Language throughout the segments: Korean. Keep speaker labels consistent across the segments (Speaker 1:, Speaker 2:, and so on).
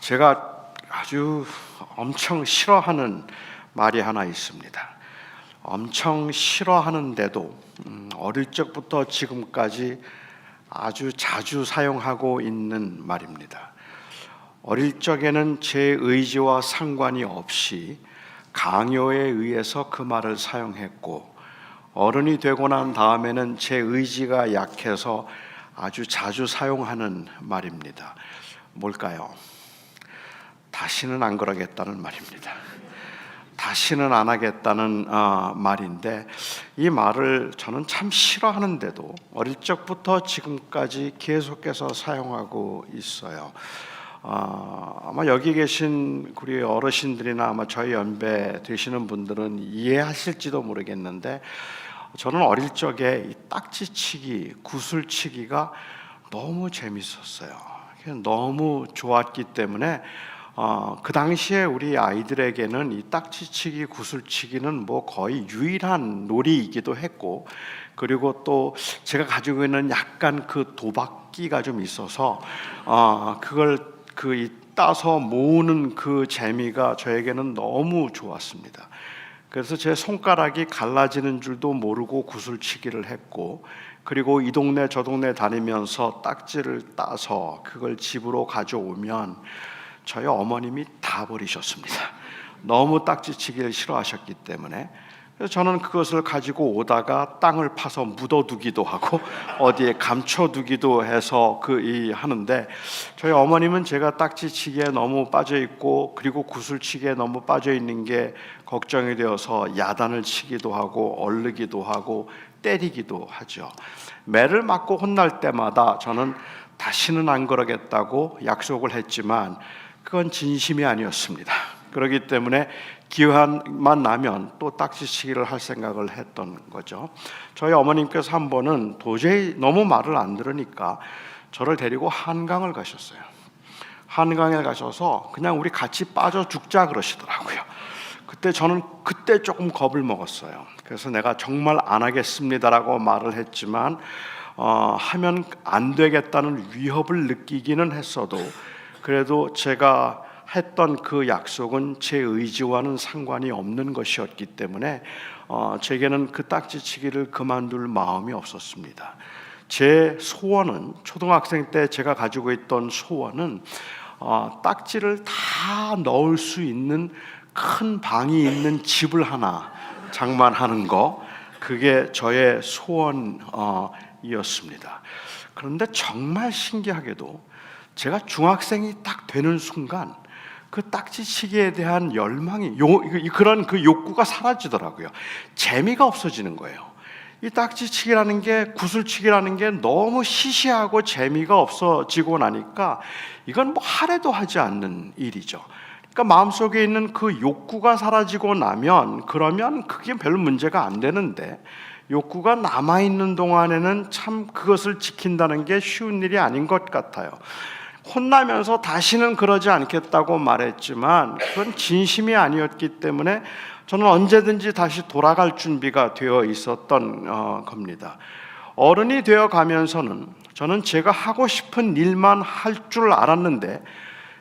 Speaker 1: 제가 아주 엄청 싫어하는 말이 하나 있습니다. 엄청 싫어하는데도 어릴 적부터 지금까지 아주 자주 사용하고 있는 말입니다. 어릴 적에는 제 의지와 상관이 없이 강요에 의해서 그 말을 사용했고, 어른이 되고 난 다음에는 제 의지가 약해서 아주 자주 사용하는 말입니다. 뭘까요? 다시는 안 그러겠다는 말입니다. 다시는 안 하겠다는 말인데, 이 말을 저는 참 싫어하는데도 어릴 적부터 지금까지 계속해서 사용하고 있어요. 아마 여기 계신 우리 어르신들이나 아마 저희 연배 되시는 분들은 이해하실지도 모르겠는데, 저는 어릴 적에 이 딱지치기, 구슬치기가 너무 재밌었어요. 너무 좋았기 때문에 그 당시에 우리 아이들에게는 이 딱지치기, 구슬치기는 뭐 거의 유일한 놀이이기도 했고, 그리고 또 제가 가지고 있는 약간 그 도박기가 좀 있어서 그걸 따서 모으는 그 재미가 저에게는 너무 좋았습니다. 그래서 제 손가락이 갈라지는 줄도 모르고 구슬치기를 했고, 그리고 이 동네 저 동네 다니면서 딱지를 따서 그걸 집으로 가져오면 저희 어머님이 다 버리셨습니다. 너무 딱지치기를 싫어하셨기 때문에. 그래서 저는 그것을 가지고 오다가 땅을 파서 묻어두기도 하고 어디에 감춰두기도 해서 하는데, 저희 어머님은 제가 딱지치기에 너무 빠져있고 그리고 구슬치기에 너무 빠져있는 게 걱정이 되어서 야단을 치기도 하고 얼르기도 하고 때리기도 하죠. 매를 맞고 혼날 때마다 저는 다시는 안 그러겠다고 약속을 했지만 그건 진심이 아니었습니다. 그렇기 때문에 기회만 나면 또 딱지치기를 할 생각을 했던 거죠. 저희 어머님께서 한 번은 도저히 너무 말을 안 들으니까 저를 데리고 한강을 가셨어요. 한강에 가셔서 그냥 우리 같이 빠져 죽자 그러시더라고요. 그때 저는 조금 겁을 먹었어요. 그래서 내가 정말 안 하겠습니다라고 말을 했지만 하면 안 되겠다는 위협을 느끼기는 했어도, 그래도 제가 했던 그 약속은 제 의지와는 상관이 없는 것이었기 때문에 제게는 그 딱지치기를 그만둘 마음이 없었습니다. 제 소원은, 초등학생 때 제가 가지고 있던 소원은 딱지를 다 넣을 수 있는 큰 방이 있는 집을 하나 장만하는 거, 그게 저의 소원이었습니다. 그런데 정말 신기하게도 제가 중학생이 딱 되는 순간 그 딱지치기에 대한 열망이, 그런 그 욕구가 사라지더라고요. 재미가 없어지는 거예요. 이 딱지치기라는 게, 구슬치기라는 게 너무 시시하고 재미가 없어지고 나니까 이건 뭐 하래도 하지 않는 일이죠. 그러니까 마음속에 있는 그 욕구가 사라지고 나면, 그러면 그게 별 문제가 안 되는데, 욕구가 남아있는 동안에는 참 그것을 지킨다는 게 쉬운 일이 아닌 것 같아요. 혼나면서 다시는 그러지 않겠다고 말했지만 그건 진심이 아니었기 때문에 저는 언제든지 다시 돌아갈 준비가 되어 있었던 겁니다. 어른이 되어 가면서는 저는 제가 하고 싶은 일만 할 줄 알았는데,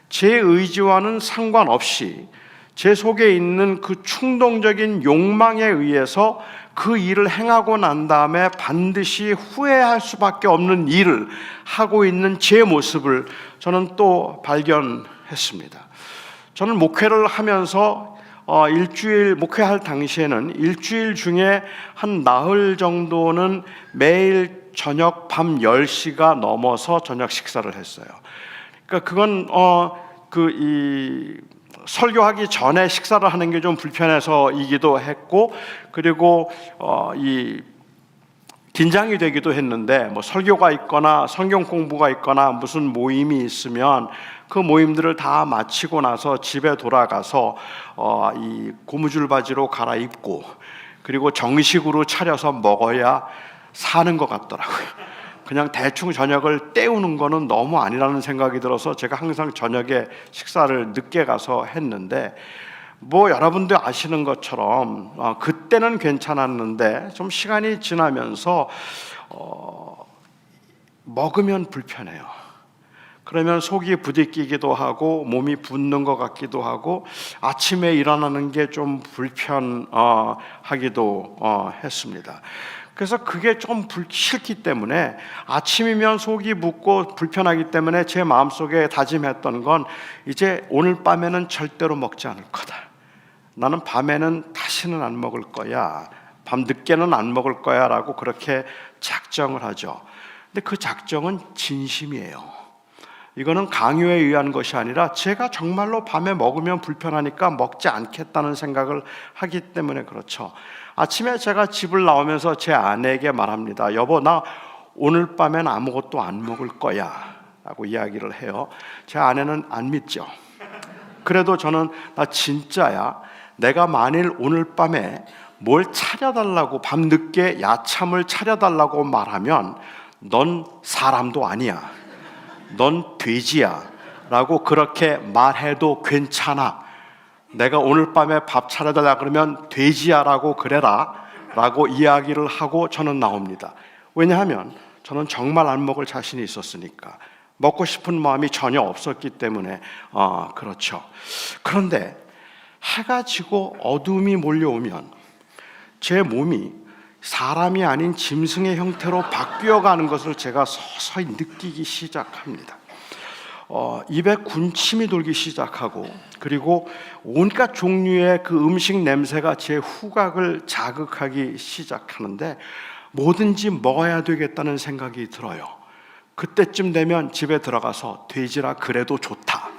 Speaker 1: 제 의지와는 상관없이 제 속에 있는 그 충동적인 욕망에 의해서 그 일을 행하고 난 다음에 반드시 후회할 수밖에 없는 일을 하고 있는 제 모습을 저는 또 발견했습니다. 저는 목회를 하면서 일주일 목회할 당시에는 일주일 중에 한 나흘 정도는 매일 저녁 밤 10시가 넘어서 저녁 식사를 했어요. 그러니까 그건 설교하기 전에 식사를 하는 게 좀 불편해서이기도 했고, 그리고 긴장이 되기도 했는데, 뭐 설교가 있거나 성경 공부가 있거나 무슨 모임이 있으면 그 모임들을 다 마치고 나서 집에 돌아가서 이 고무줄 바지로 갈아입고 그리고 정식으로 차려서 먹어야 사는 것 같더라고요. 그냥 대충 저녁을 때우는 거는 너무 아니라는 생각이 들어서 제가 항상 저녁에 식사를 늦게 가서 했는데, 뭐 여러분들 아시는 것처럼 그때는 괜찮았는데 좀 시간이 지나면서 먹으면 불편해요. 그러면 속이 부대끼기도 하고 몸이 붓는 것 같기도 하고 아침에 일어나는 게 좀 불편하기도 했습니다. 그래서 그게 좀 싫기 때문에 아침이면 속이 붓고 불편하기 때문에 제 마음속에 다짐했던 건 이제 오늘 밤에는 절대로 먹지 않을 거다. 나는 밤에는 다시는 안 먹을 거야. 밤 늦게는 안 먹을 거야 라고 그렇게 작정을 하죠. 근데 그 작정은 진심이에요. 이거는 강요에 의한 것이 아니라 제가 정말로 밤에 먹으면 불편하니까 먹지 않겠다는 생각을 하기 때문에 그렇죠. 아침에 제가 집을 나오면서 제 아내에게 말합니다. 여보, 나 오늘 밤엔 아무것도 안 먹을 거야 라고 이야기를 해요. 제 아내는 안 믿죠. 그래도 저는 나 진짜야. 내가 만일 오늘 밤에 뭘 차려달라고 밤늦게 야참을 차려달라고 말하면 넌 사람도 아니야. 넌 돼지야 라고 그렇게 말해도 괜찮아. 내가 오늘 밤에 밥 차려달라 그러면 돼지야 라고 그래라 라고 이야기를 하고 저는 나옵니다. 왜냐하면 저는 정말 안 먹을 자신이 있었으니까. 먹고 싶은 마음이 전혀 없었기 때문에 그렇죠. 그런데 해가 지고 어둠이 몰려오면 제 몸이 사람이 아닌 짐승의 형태로 바뀌어가는 것을 제가 서서히 느끼기 시작합니다. 입에 군침이 돌기 시작하고 그리고 온갖 종류의 그 음식 냄새가 제 후각을 자극하기 시작하는데 뭐든지 먹어야 되겠다는 생각이 들어요. 그때쯤 되면 집에 들어가서 돼지라 그래도 좋다.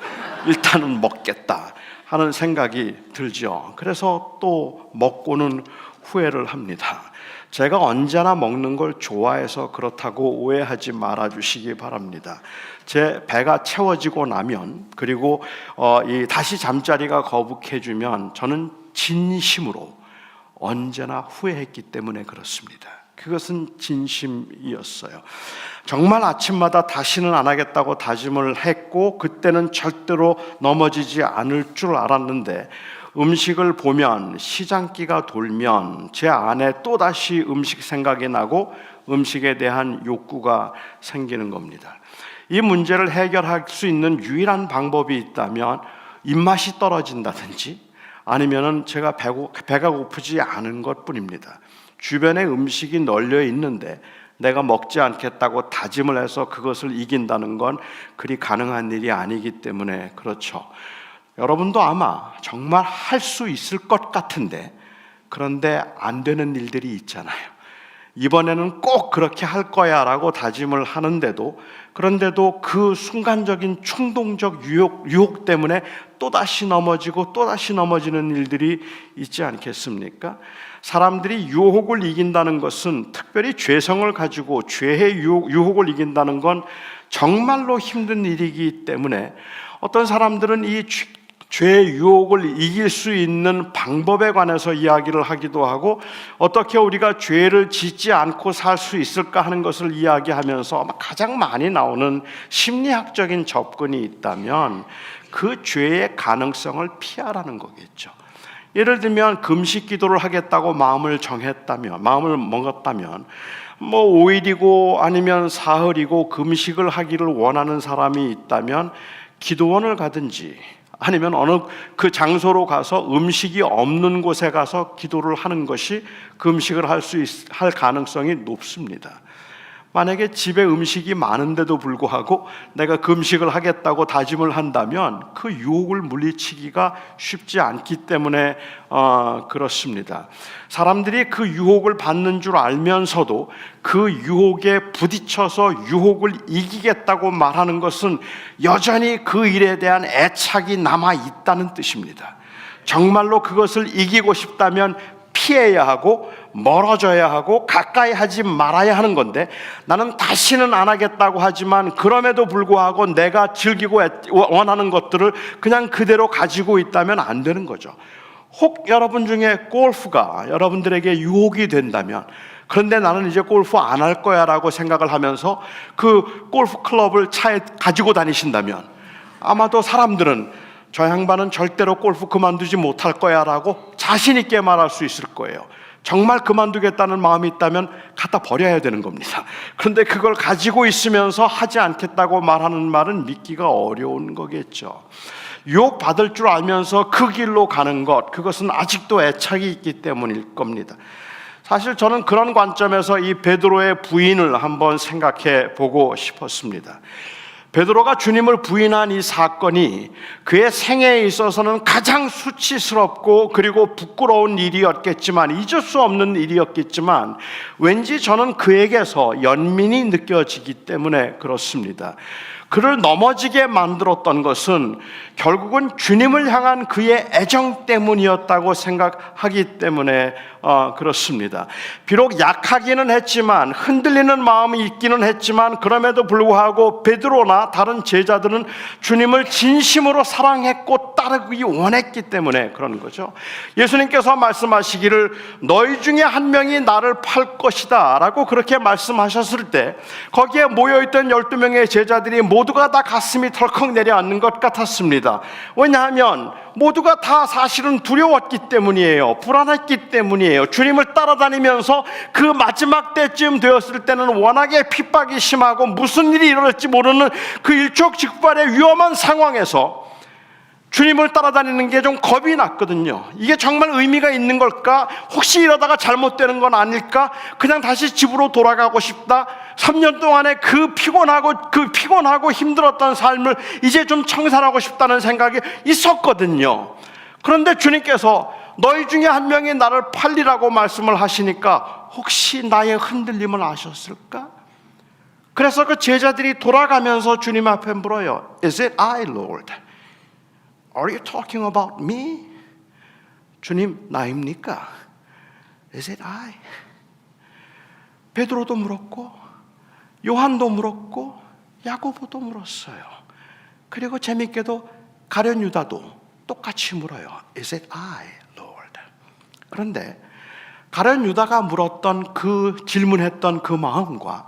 Speaker 1: 일단은 먹겠다 하는 생각이 들죠. 그래서 또 먹고는 후회를 합니다. 제가 언제나 먹는 걸 좋아해서 그렇다고 오해하지 말아주시기 바랍니다. 제 배가 채워지고 나면 그리고 다시 잠자리가 거북해지면 저는 진심으로 언제나 후회했기 때문에 그렇습니다. 그것은 진심이었어요. 정말 아침마다 다시는 안 하겠다고 다짐을 했고 그때는 절대로 넘어지지 않을 줄 알았는데 음식을 보면 시장기가 돌면 제 안에 또다시 음식 생각이 나고 음식에 대한 욕구가 생기는 겁니다. 이 문제를 해결할 수 있는 유일한 방법이 있다면 입맛이 떨어진다든지 아니면은 제가 배가 고프지 않은 것뿐입니다. 주변에 음식이 널려 있는데 내가 먹지 않겠다고 다짐을 해서 그것을 이긴다는 건 그리 가능한 일이 아니기 때문에 그렇죠. 여러분도 아마 정말 할 수 있을 것 같은데 그런데 안 되는 일들이 있잖아요. 이번에는 꼭 그렇게 할 거야 라고 다짐을 하는데도 그런데도 그 순간적인 충동적 유혹 때문에 또다시 넘어지고 또다시 넘어지는 일들이 있지 않겠습니까? 사람들이 유혹을 이긴다는 것은 특별히 죄성을 가지고 죄의 유혹을 이긴다는 건 정말로 힘든 일이기 때문에 어떤 사람들은 이 죄의 유혹을 이길 수 있는 방법에 관해서 이야기를 하기도 하고 어떻게 우리가 죄를 짓지 않고 살 수 있을까 하는 것을 이야기하면서 아마 가장 많이 나오는 심리학적인 접근이 있다면 그 죄의 가능성을 피하라는 거겠죠. 예를 들면 금식 기도를 하겠다고 마음을 먹었다면 5일이고 아니면 사흘이고 금식을 하기를 원하는 사람이 있다면 기도원을 가든지 아니면 어느 그 장소로 가서 음식이 없는 곳에 가서 기도를 하는 것이 금식을 할 가능성이 높습니다. 만약에 집에 음식이 많은데도 불구하고 내가 금식을 하겠다고 다짐을 한다면 그 유혹을 물리치기가 쉽지 않기 때문에 그렇습니다. 사람들이 그 유혹을 받는 줄 알면서도 그 유혹에 부딪혀서 유혹을 이기겠다고 말하는 것은 여전히 그 일에 대한 애착이 남아 있다는 뜻입니다. 정말로 그것을 이기고 싶다면 피해야 하고 멀어져야 하고 가까이 하지 말아야 하는 건데 나는 다시는 안 하겠다고 하지만 그럼에도 불구하고 내가 즐기고 원하는 것들을 그냥 그대로 가지고 있다면 안 되는 거죠. 혹 여러분 중에 골프가 여러분들에게 유혹이 된다면 그런데 나는 이제 골프 안 할 거야 라고 생각을 하면서 그 골프 클럽을 차에 가지고 다니신다면 아마도 사람들은 저 양반은 절대로 골프 그만두지 못할 거야 라고 자신 있게 말할 수 있을 거예요. 정말 그만두겠다는 마음이 있다면 갖다 버려야 되는 겁니다. 그런데 그걸 가지고 있으면서 하지 않겠다고 말하는 말은 믿기가 어려운 거겠죠. 유혹받을 줄 알면서 그 길로 가는 것, 그것은 아직도 애착이 있기 때문일 겁니다. 사실 저는 그런 관점에서 이 베드로의 부인을 한번 생각해 보고 싶었습니다. 베드로가 주님을 부인한 이 사건이 그의 생애에 있어서는 가장 수치스럽고 그리고 부끄러운 일이었겠지만, 잊을 수 없는 일이었겠지만, 왠지 저는 그에게서 연민이 느껴지기 때문에 그렇습니다. 그를 넘어지게 만들었던 것은 결국은 주님을 향한 그의 애정 때문이었다고 생각하기 때문에 그렇습니다. 비록 약하기는 했지만, 흔들리는 마음이 있기는 했지만, 그럼에도 불구하고 베드로나 다른 제자들은 주님을 진심으로 사랑했고 따르기 원했기 때문에 그런 거죠. 예수님께서 말씀하시기를 너희 중에 한 명이 나를 팔 것이다 라고 그렇게 말씀하셨을 때, 거기에 모여있던 12명의 제자들이 모두가 다 가슴이 덜컥 내려앉는 것 같았습니다. 왜냐하면 모두가 다 사실은 두려웠기 때문이에요. 불안했기 때문이에요. 주님을 따라다니면서 그 마지막 때쯤 되었을 때는 워낙에 핍박이 심하고 무슨 일이 일어날지 모르는 그 일촉즉발의 위험한 상황에서 주님을 따라다니는 게 좀 겁이 났거든요. 이게 정말 의미가 있는 걸까? 혹시 이러다가 잘못되는 건 아닐까? 그냥 다시 집으로 돌아가고 싶다. 3년 동안에 그 피곤하고 힘들었던 삶을 이제 좀 청산하고 싶다는 생각이 있었거든요. 그런데 주님께서 너희 중에 한 명이 나를 팔리라고 말씀을 하시니까 혹시 나의 흔들림을 아셨을까? 그래서 그 제자들이 돌아가면서 주님 앞에 물어요. Is it I, Lord? Are you talking about me? 주님, 나입니까? Is it I? 베드로도 물었고, 요한도 물었고, 야고보도 물었어요. 그리고 재밌게도 가룟 유다도 똑같이 물어요. Is it I, Lord? 그런데 가룟 유다가 물었던 질문했던 그 마음과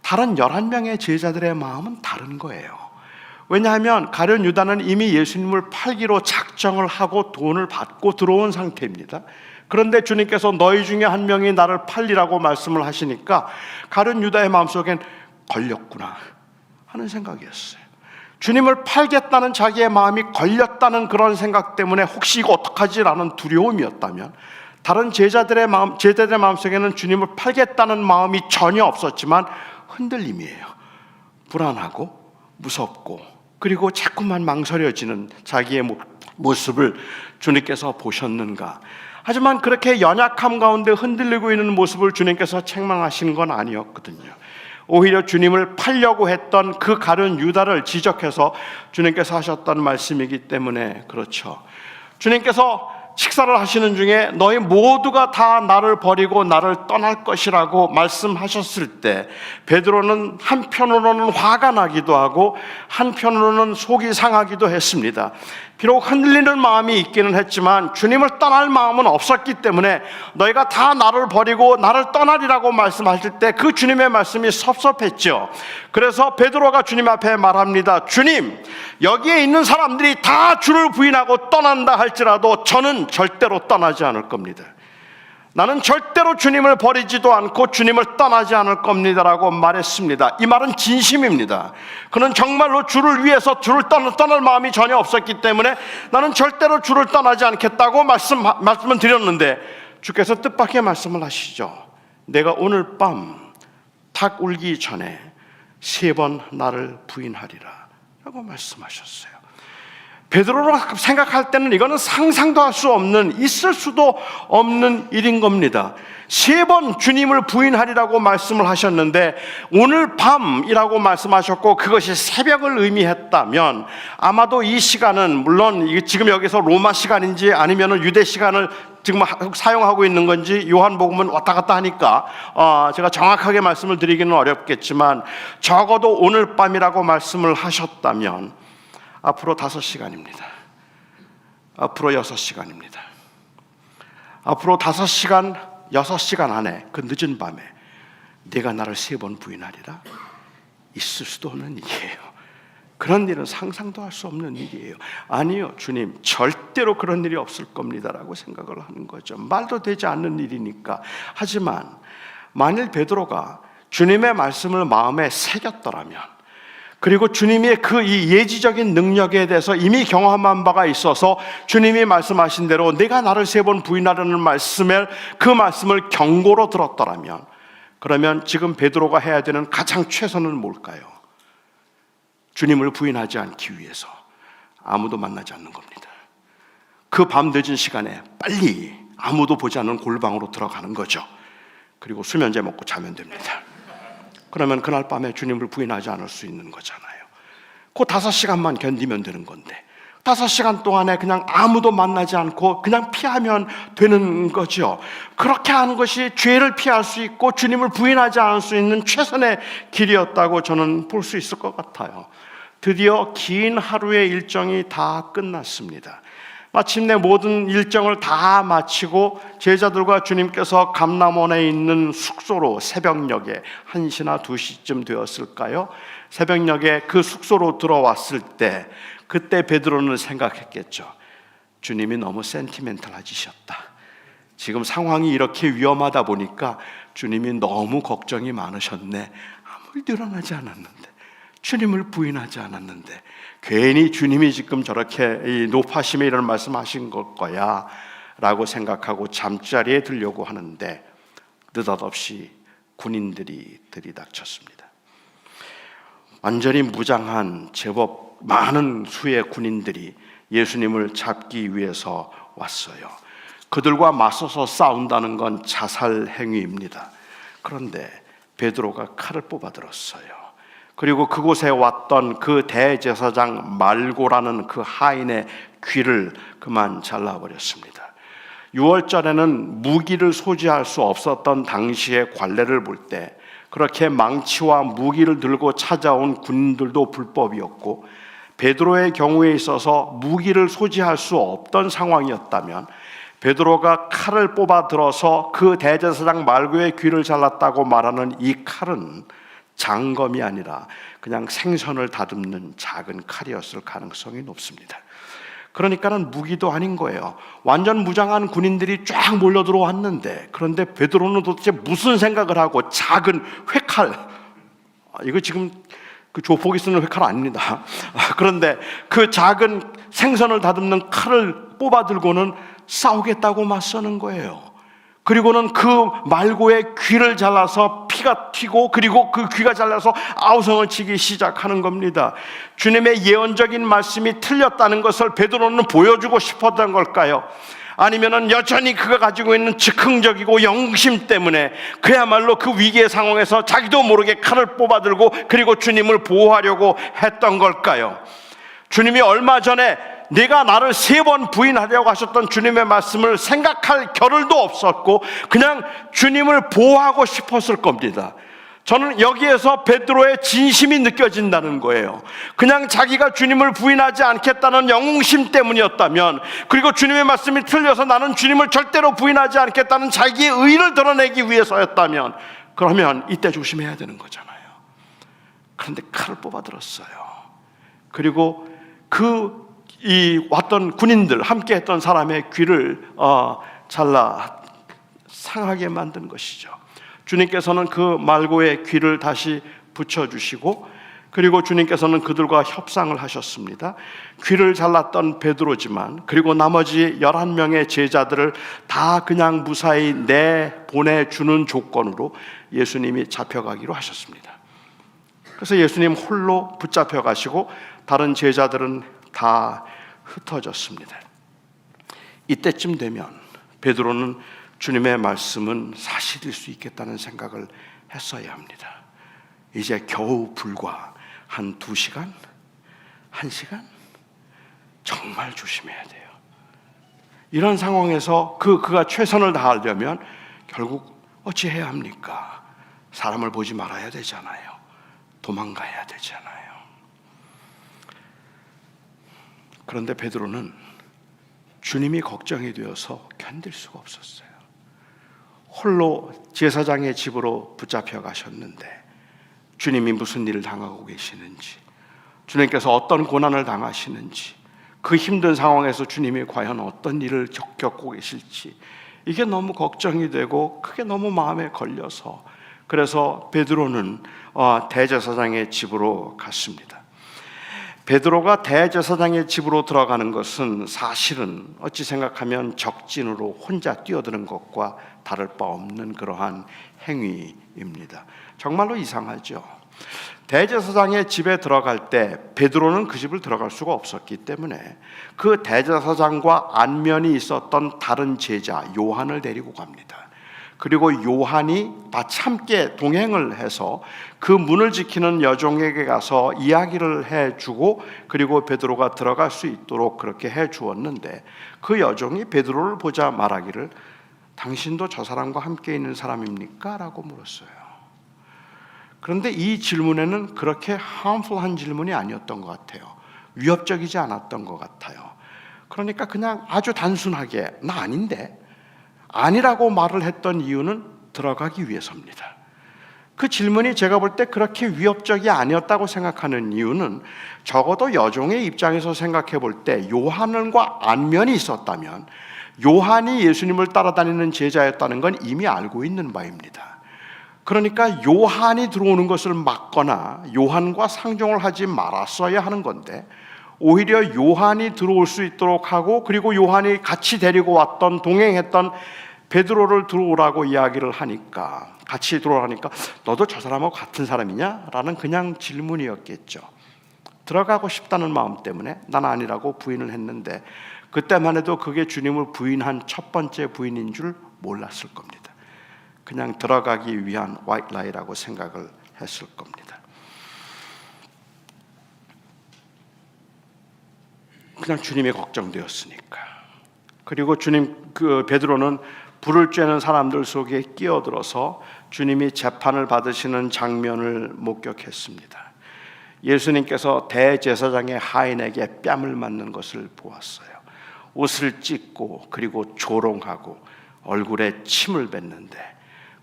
Speaker 1: 다른 11명의 제자들의 마음은 다른 거예요. 왜냐하면 가룟 유다는 이미 예수님을 팔기로 작정을 하고 돈을 받고 들어온 상태입니다. 그런데 주님께서 너희 중에 한 명이 나를 팔리라고 말씀을 하시니까 가룟 유다의 마음속엔 걸렸구나 하는 생각이었어요. 주님을 팔겠다는 자기의 마음이 걸렸다는 그런 생각 때문에 혹시 이거 어떡하지라는 두려움이었다면, 다른 제자들의 마음속에는 주님을 팔겠다는 마음이 전혀 없었지만 흔들림이에요. 불안하고 무섭고 그리고 자꾸만 망설여지는 자기의 모습을 주님께서 보셨는가? 하지만 그렇게 연약함 가운데 흔들리고 있는 모습을 주님께서 책망하시는 건 아니었거든요. 오히려 주님을 팔려고 했던 그 가룟 유다를 지적해서 주님께서 하셨던 말씀이기 때문에 그렇죠. 주님께서 식사를 하시는 중에 너희 모두가 다 나를 버리고 나를 떠날 것이라고 말씀하셨을 때 베드로는 한편으로는 화가 나기도 하고 한편으로는 속이 상하기도 했습니다. 비록 흔들리는 마음이 있기는 했지만 주님을 떠날 마음은 없었기 때문에 너희가 다 나를 버리고 나를 떠나리라고 말씀하실 때 그 주님의 말씀이 섭섭했죠. 그래서 베드로가 주님 앞에 말합니다. 주님, 여기에 있는 사람들이 다 주를 부인하고 떠난다 할지라도 저는 절대로 떠나지 않을 겁니다. 나는 절대로 주님을 버리지도 않고 주님을 떠나지 않을 겁니다라고 말했습니다. 이 말은 진심입니다. 그는 정말로 주를 위해서 주를 떠날 마음이 전혀 없었기 때문에 나는 절대로 주를 떠나지 않겠다고 말씀을 드렸는데 주께서 뜻밖의 말씀을 하시죠. 내가 오늘 밤 닭 울기 전에 3번 나를 부인하리라 라고 말씀하셨어요. 베드로로 생각할 때는 이거는 상상도 할 수 없는, 있을 수도 없는 일인 겁니다. 3번 주님을 부인하리라고 말씀을 하셨는데 오늘 밤이라고 말씀하셨고 그것이 새벽을 의미했다면 아마도 이 시간은 물론 지금 여기서 로마 시간인지 아니면 유대 시간을 지금 사용하고 있는 건지 요한복음은 왔다 갔다 하니까 제가 정확하게 말씀을 드리기는 어렵겠지만 적어도 오늘 밤이라고 말씀을 하셨다면 앞으로 5시간입니다. 앞으로 6시간입니다. 앞으로 5시간, 6시간 안에 그 늦은 밤에 내가 나를 3번 부인하리라? 있을 수도 없는 일이에요. 그런 일은 상상도 할 수 없는 일이에요. 아니요, 주님, 절대로 그런 일이 없을 겁니다라고 생각을 하는 거죠. 말도 되지 않는 일이니까. 하지만 만일 베드로가 주님의 말씀을 마음에 새겼더라면, 그리고 주님의 그 이 예지적인 능력에 대해서 이미 경험한 바가 있어서 주님이 말씀하신 대로 내가 나를 3번 부인하려는 말씀을, 그 말씀을 경고로 들었더라면, 그러면 지금 베드로가 해야 되는 가장 최선은 뭘까요? 주님을 부인하지 않기 위해서 아무도 만나지 않는 겁니다. 그 밤 늦은 시간에 빨리 아무도 보지 않는 골방으로 들어가는 거죠. 그리고 수면제 먹고 자면 됩니다. 그러면 그날 밤에 주님을 부인하지 않을 수 있는 거잖아요. 그 5시간만 견디면 되는 건데 5시간 동안에 그냥 아무도 만나지 않고 그냥 피하면 되는 거죠. 그렇게 하는 것이 죄를 피할 수 있고 주님을 부인하지 않을 수 있는 최선의 길이었다고 저는 볼 수 있을 것 같아요. 드디어 긴 하루의 일정이 다 끝났습니다. 마침내 모든 일정을 다 마치고 제자들과 주님께서 감람원에 있는 숙소로 새벽녘에 1시나 2시쯤 되었을까요? 새벽녘에 그 숙소로 들어왔을 때 그때 베드로는 생각했겠죠. 주님이 너무 센티멘탈해지셨다. 지금 상황이 이렇게 위험하다 보니까 주님이 너무 걱정이 많으셨네. 아무 일도 일어나지 않았는데, 주님을 부인하지 않았는데 괜히 주님이 지금 저렇게 높아심에 이런 말씀하신 걸 거야 라고 생각하고 잠자리에 들려고 하는데 느닷없이 군인들이 들이닥쳤습니다. 완전히 무장한 제법 많은 수의 군인들이 예수님을 잡기 위해서 왔어요. 그들과 맞서서 싸운다는 건 자살 행위입니다. 그런데 베드로가 칼을 뽑아들었어요. 그리고 그곳에 왔던 그 대제사장 말고라는 그 하인의 귀를 그만 잘라버렸습니다. 6월절에는 무기를 소지할 수 없었던 당시의 관례를 볼 때 그렇게 망치와 무기를 들고 찾아온 군인들도 불법이었고, 베드로의 경우에 있어서 무기를 소지할 수 없던 상황이었다면 베드로가 칼을 뽑아 들어서 그 대제사장 말고의 귀를 잘랐다고 말하는 이 칼은 장검이 아니라 그냥 생선을 다듬는 작은 칼이었을 가능성이 높습니다. 그러니까는 무기도 아닌 거예요. 완전 무장한 군인들이 쫙 몰려 들어왔는데, 그런데 베드로는 도대체 무슨 생각을 하고 작은 회칼, 이거 지금 그 조폭이 쓰는 회칼 아닙니다. 그런데 그 작은 생선을 다듬는 칼을 뽑아 들고는 싸우겠다고 맞서는 거예요. 그리고는 그 말고의 귀를 잘라서 피가 튀고, 그리고 그 귀가 잘라서 아우성을 치기 시작하는 겁니다. 주님의 예언적인 말씀이 틀렸다는 것을 베드로는 보여주고 싶었던 걸까요? 아니면은 여전히 그가 가지고 있는 즉흥적이고 영심 때문에 그야말로 그 위기의 상황에서 자기도 모르게 칼을 뽑아들고 그리고 주님을 보호하려고 했던 걸까요? 주님이 얼마 전에 네가 나를 3번 부인하려고 하셨던 주님의 말씀을 생각할 겨를도 없었고 그냥 주님을 보호하고 싶었을 겁니다. 저는 여기에서 베드로의 진심이 느껴진다는 거예요. 그냥 자기가 주님을 부인하지 않겠다는 영웅심 때문이었다면, 그리고 주님의 말씀이 틀려서 나는 주님을 절대로 부인하지 않겠다는 자기의 의를 드러내기 위해서였다면, 그러면 이때 조심해야 되는 거잖아요. 그런데 칼을 뽑아들었어요. 그리고 왔던 군인들, 함께 했던 사람의 귀를 잘라 상하게 만든 것이죠. 주님께서는 그 말고의 귀를 다시 붙여주시고, 그리고 주님께서는 그들과 협상을 하셨습니다. 귀를 잘랐던 베드로지만, 그리고 나머지 11명의 제자들을 다 그냥 무사히 내보내주는 조건으로 예수님이 잡혀가기로 하셨습니다. 그래서 예수님 홀로 붙잡혀 가시고 다른 제자들은 다 흩어졌습니다. 이때쯤 되면 베드로는 주님의 말씀은 사실일 수 있겠다는 생각을 했어야 합니다. 이제 겨우 불과 한 2시간? 1시간? 정말 조심해야 돼요. 이런 상황에서 그가 최선을 다하려면 결국 어찌해야 합니까? 사람을 보지 말아야 되잖아요. 도망가야 되잖아요. 그런데 베드로는 주님이 걱정이 되어서 견딜 수가 없었어요. 홀로 제사장의 집으로 붙잡혀 가셨는데 주님이 무슨 일을 당하고 계시는지, 주님께서 어떤 고난을 당하시는지, 그 힘든 상황에서 주님이 과연 어떤 일을 겪고 계실지, 이게 너무 걱정이 되고 그게 너무 마음에 걸려서, 그래서 베드로는 대제사장의 집으로 갔습니다. 베드로가 대제사장의 집으로 들어가는 것은 사실은 어찌 생각하면 적진으로 혼자 뛰어드는 것과 다를 바 없는 그러한 행위입니다. 정말로 이상하죠. 대제사장의 집에 들어갈 때 베드로는 그 집을 들어갈 수가 없었기 때문에 그 대제사장과 안면이 있었던 다른 제자 요한을 데리고 갑니다. 그리고 요한이 마치 함께 동행을 해서 그 문을 지키는 여종에게 가서 이야기를 해주고, 그리고 베드로가 들어갈 수 있도록 그렇게 해주었는데, 그 여종이 베드로를 보자 말하기를 당신도 저 사람과 함께 있는 사람입니까? 라고 물었어요. 그런데 이 질문에는 그렇게 harmful한 질문이 아니었던 것 같아요. 위협적이지 않았던 것 같아요. 그러니까 그냥 아주 단순하게 나 아닌데, 아니라고 말을 했던 이유는 들어가기 위해서입니다. 그 질문이 제가 볼 때 그렇게 위협적이 아니었다고 생각하는 이유는, 적어도 여종의 입장에서 생각해 볼 때 요한과 안면이 있었다면 요한이 예수님을 따라다니는 제자였다는 건 이미 알고 있는 바입니다. 그러니까 요한이 들어오는 것을 막거나 요한과 상종을 하지 말았어야 하는 건데, 오히려 요한이 들어올 수 있도록 하고, 그리고 요한이 같이 데리고 왔던, 동행했던 베드로를 들어오라고 이야기를 하니까, 같이 들어오라니까 너도 저 사람하고 같은 사람이냐? 라는 그냥 질문이었겠죠. 들어가고 싶다는 마음 때문에 난 아니라고 부인을 했는데, 그때만 해도 그게 주님을 부인한 첫 번째 부인인 줄 몰랐을 겁니다. 그냥 들어가기 위한 화이트 라이라고 생각을 했을 겁니다. 그냥 주님이 걱정되었으니까. 그리고 베드로는 불을 쬐는 사람들 속에 끼어들어서 주님이 재판을 받으시는 장면을 목격했습니다. 예수님께서 대제사장의 하인에게 뺨을 맞는 것을 보았어요. 옷을 찢고 그리고 조롱하고 얼굴에 침을 뱉는데,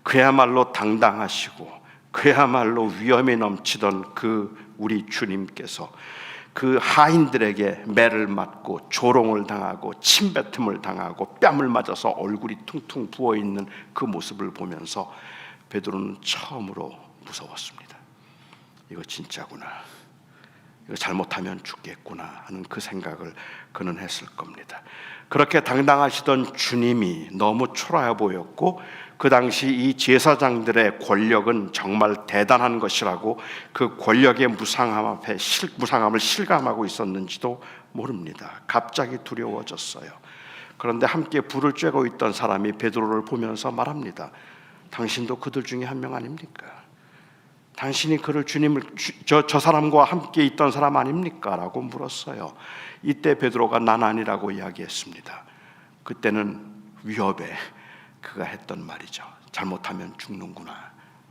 Speaker 1: 그야말로 당당하시고 그야말로 위엄이 넘치던 우리 주님께서 그 하인들에게 매를 맞고 조롱을 당하고 침뱉음을 당하고 뺨을 맞아서 얼굴이 퉁퉁 부어있는 그 모습을 보면서 베드로는 처음으로 무서웠습니다. 이거 진짜구나, 이거 잘못하면 죽겠구나 하는 그 생각을 그는 했을 겁니다. 그렇게 당당하시던 주님이 너무 초라해 보였고, 그 당시 이 제사장들의 권력은 정말 대단한 것이라고 그 권력의 무상함을 실감하고 있었는지도 모릅니다. 갑자기 두려워졌어요. 그런데 함께 불을 쬐고 있던 사람이 베드로를 보면서 말합니다. 당신도 그들 중에 한 명 아닙니까? 당신이 저 사람과 함께 있던 사람 아닙니까? 라고 물었어요. 이때 베드로가 난 아니라고 이야기했습니다. 그때는 위협에 그가 했던 말이죠. 잘못하면 죽는구나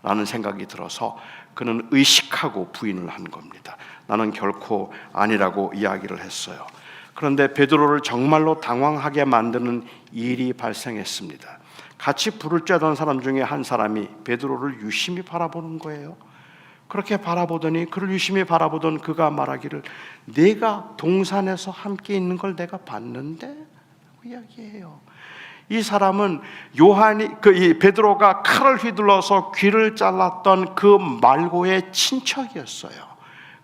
Speaker 1: 라는 생각이 들어서 그는 의식하고 부인을 한 겁니다. 나는 결코 아니라고 이야기를 했어요. 그런데 베드로를 정말로 당황하게 만드는 일이 발생했습니다. 같이 불을 쬐던 사람 중에 한 사람이 베드로를 유심히 바라보는 거예요. 그렇게 바라보더니, 그를 유심히 바라보던 그가 말하기를 내가 동산에서 함께 있는 걸 내가 봤는데? 이야기해요. 이 사람은 이 베드로가 칼을 휘둘러서 귀를 잘랐던 그 말고의 친척이었어요.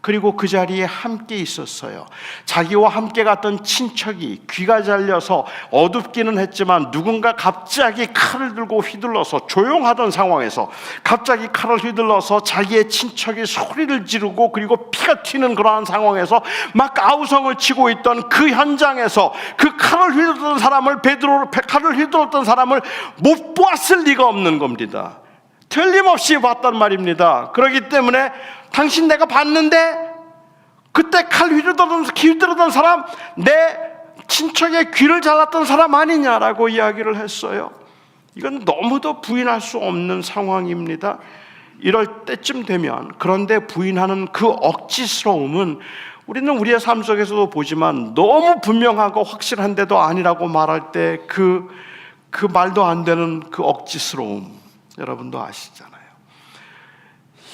Speaker 1: 그리고 그 자리에 함께 있었어요. 자기와 함께 갔던 친척이 귀가 잘려서 어둡기는 했지만 누군가 갑자기 칼을 들고 휘둘러서, 조용하던 상황에서 갑자기 칼을 휘둘러서 자기의 친척이 소리를 지르고 그리고 피가 튀는 그러한 상황에서 막 아우성을 치고 있던 그 현장에서 그 칼을 휘둘렀던 사람을 못 보았을 리가 없는 겁니다. 틀림없이 봤단 말입니다. 그렇기 때문에 당신 내가 봤는데 그때 칼 휘두르던 사람, 내 친척의 귀를 잘랐던 사람 아니냐라고 이야기를 했어요. 이건 너무도 부인할 수 없는 상황입니다. 이럴 때쯤 되면, 그런데 부인하는 그 억지스러움은 우리는 우리의 삶 속에서도 보지만 너무 분명하고 확실한데도 아니라고 말할 때 그 말도 안 되는 그 억지스러움, 여러분도 아시잖아요.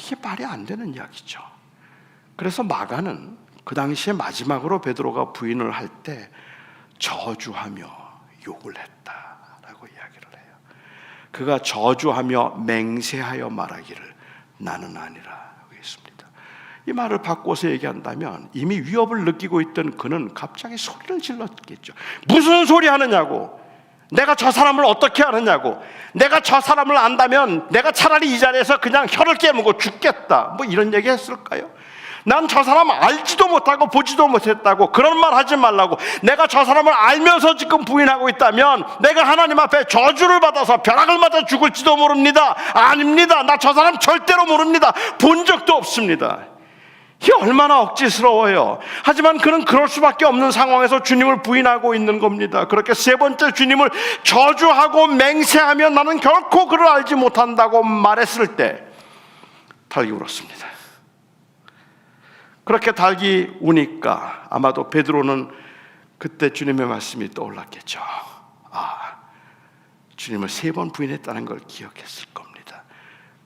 Speaker 1: 이게 말이 안 되는 이야기죠. 그래서 마가는 그 당시에 마지막으로 베드로가 부인을 할 때 저주하며 욕을 했다라고 이야기를 해요. 그가 저주하며 맹세하여 말하기를 나는 아니라 했습니다. 이 말을 바꿔서 얘기한다면 이미 위협을 느끼고 있던 그는 갑자기 소리를 질렀겠죠. 무슨 소리 하느냐고, 내가 저 사람을 어떻게 아느냐고, 내가 저 사람을 안다면 내가 차라리 이 자리에서 그냥 혀를 깨물고 죽겠다, 뭐 이런 얘기 했을까요? 난 저 사람 알지도 못하고 보지도 못했다고, 그런 말 하지 말라고. 내가 저 사람을 알면서 지금 부인하고 있다면 내가 하나님 앞에 저주를 받아서 벼락을 맞아 죽을지도 모릅니다. 아닙니다. 나 저 사람 절대로 모릅니다. 본 적도 없습니다. 이게 얼마나 억지스러워요. 하지만 그는 그럴 수밖에 없는 상황에서 주님을 부인하고 있는 겁니다. 그렇게 세 번째 주님을 저주하고 맹세하며 나는 결코 그를 알지 못한다고 말했을 때 달기 울었습니다. 그렇게 달기 우니까 아마도 베드로는 그때 주님의 말씀이 떠올랐겠죠. 주님을 3번 부인했다는 걸 기억했을 겁니다.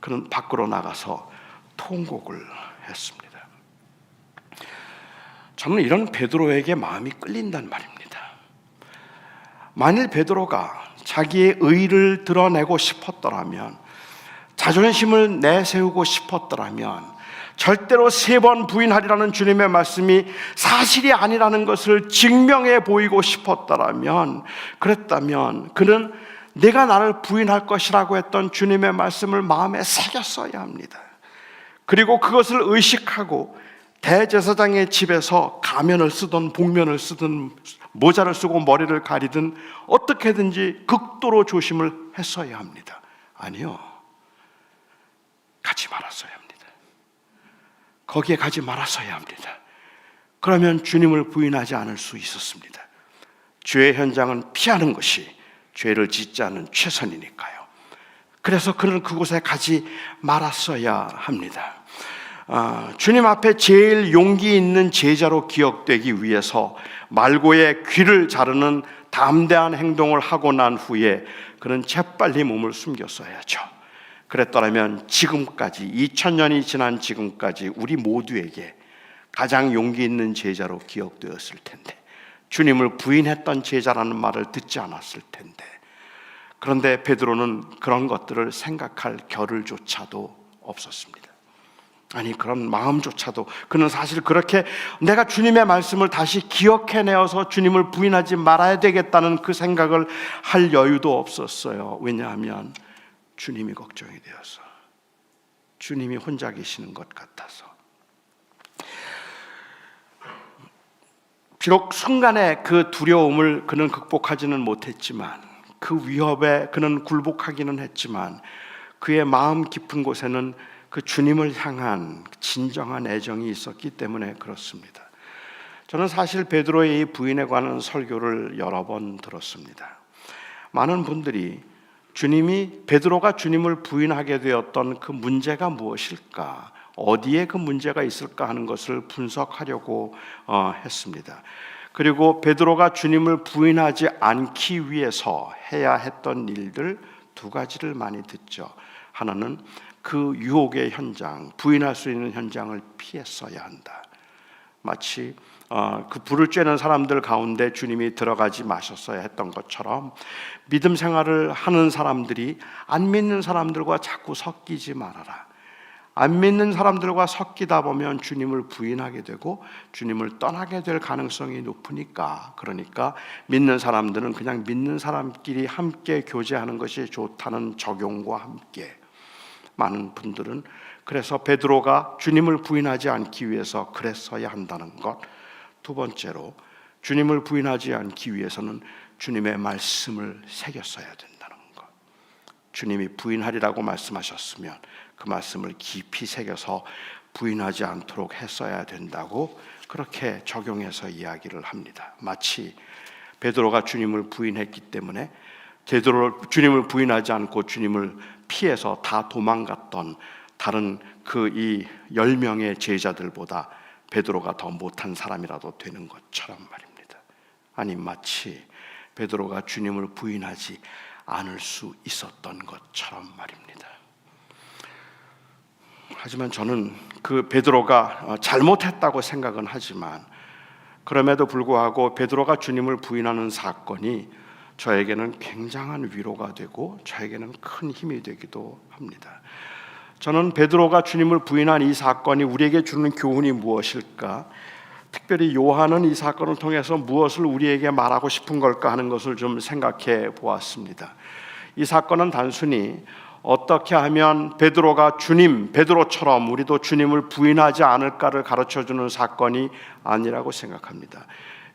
Speaker 1: 그는 밖으로 나가서 통곡을 했습니다. 저는 이런 베드로에게 마음이 끌린단 말입니다. 만일 베드로가 자기의 의를 드러내고 싶었더라면, 자존심을 내세우고 싶었더라면 절대로 3번 부인하리라는 주님의 말씀이 사실이 아니라는 것을 증명해 보이고 싶었더라면, 그랬다면 그는 내가 나를 부인할 것이라고 했던 주님의 말씀을 마음에 새겼어야 합니다. 그리고 그것을 의식하고 대제사장의 집에서 가면을 쓰든 복면을 쓰든 모자를 쓰고 머리를 가리든 어떻게든지 극도로 조심을 했어야 합니다. 아니요, 가지 말았어야 합니다. 거기에 가지 말았어야 합니다. 그러면 주님을 부인하지 않을 수 있었습니다. 죄의 현장은 피하는 것이 죄를 짓지 않는 최선이니까요. 그래서 그는 그곳에 가지 말았어야 합니다. 주님 앞에 제일 용기 있는 제자로 기억되기 위해서 말고의 귀를 자르는 담대한 행동을 하고 난 후에 그는 재빨리 몸을 숨겼어야죠. 그랬더라면 지금까지 2000년이 지난 지금까지 우리 모두에게 가장 용기 있는 제자로 기억되었을 텐데, 주님을 부인했던 제자라는 말을 듣지 않았을 텐데, 그런데 베드로는 그런 것들을 생각할 겨를조차도 없었습니다. 아니, 그런 마음조차도, 그는 사실 그렇게 내가 주님의 말씀을 다시 기억해내어서 주님을 부인하지 말아야 되겠다는 그 생각을 할 여유도 없었어요. 왜냐하면 주님이 걱정이 되어서, 주님이 혼자 계시는 것 같아서. 비록 순간의 그 두려움을 그는 극복하지는 못했지만, 그 위협에 그는 굴복하기는 했지만, 그의 마음 깊은 곳에는 그 주님을 향한 진정한 애정이 있었기 때문에 그렇습니다. 저는 사실 베드로의 이 부인에 관한 설교를 여러 번 들었습니다. 많은 분들이 베드로가 주님을 부인하게 되었던 그 문제가 무엇일까, 어디에 그 문제가 있을까 하는 것을 분석하려고 했습니다. 그리고 베드로가 주님을 부인하지 않기 위해서 해야 했던 일들 2가지를 많이 듣죠. 하나는 그 유혹의 현장, 부인할 수 있는 현장을 피했어야 한다. 마치 그 불을 쬐는 사람들 가운데 주님이 들어가지 마셨어야 했던 것처럼 믿음 생활을 하는 사람들이 안 믿는 사람들과 자꾸 섞이지 말아라. 안 믿는 사람들과 섞이다 보면 주님을 부인하게 되고 주님을 떠나게 될 가능성이 높으니까, 그러니까 믿는 사람들은 그냥 믿는 사람끼리 함께 교제하는 것이 좋다는 적용과 함께 많은 분들은 그래서 베드로가 주님을 부인하지 않기 위해서 그랬어야 한다는 것, 2번째로 주님을 부인하지 않기 위해서는 주님의 말씀을 새겼어야 된다는 것. 주님이 부인하리라고 말씀하셨으면 그 말씀을 깊이 새겨서 부인하지 않도록 했어야 된다고 그렇게 적용해서 이야기를 합니다. 마치 베드로가 주님을 부인했기 때문에 주님을 부인하지 않고 주님을 피해서 다 도망갔던 다른 그 이 10명의 제자들보다 베드로가 더 못한 사람이라도 되는 것처럼 말입니다. 아니, 마치 베드로가 주님을 부인하지 않을 수 있었던 것처럼 말입니다. 하지만 저는 그 베드로가 잘못했다고 생각은 하지만 그럼에도 불구하고 베드로가 주님을 부인하는 사건이 저에게는 굉장한 위로가 되고 저에게는 큰 힘이 되기도 합니다. 저는 베드로가 주님을 부인한 이 사건이 우리에게 주는 교훈이 무엇일까? 특별히 요한은 이 사건을 통해서 무엇을 우리에게 말하고 싶은 걸까 하는 것을 좀 생각해 보았습니다. 이 사건은 단순히 어떻게 하면 베드로처럼 우리도 주님을 부인하지 않을까를 가르쳐주는 사건이 아니라고 생각합니다.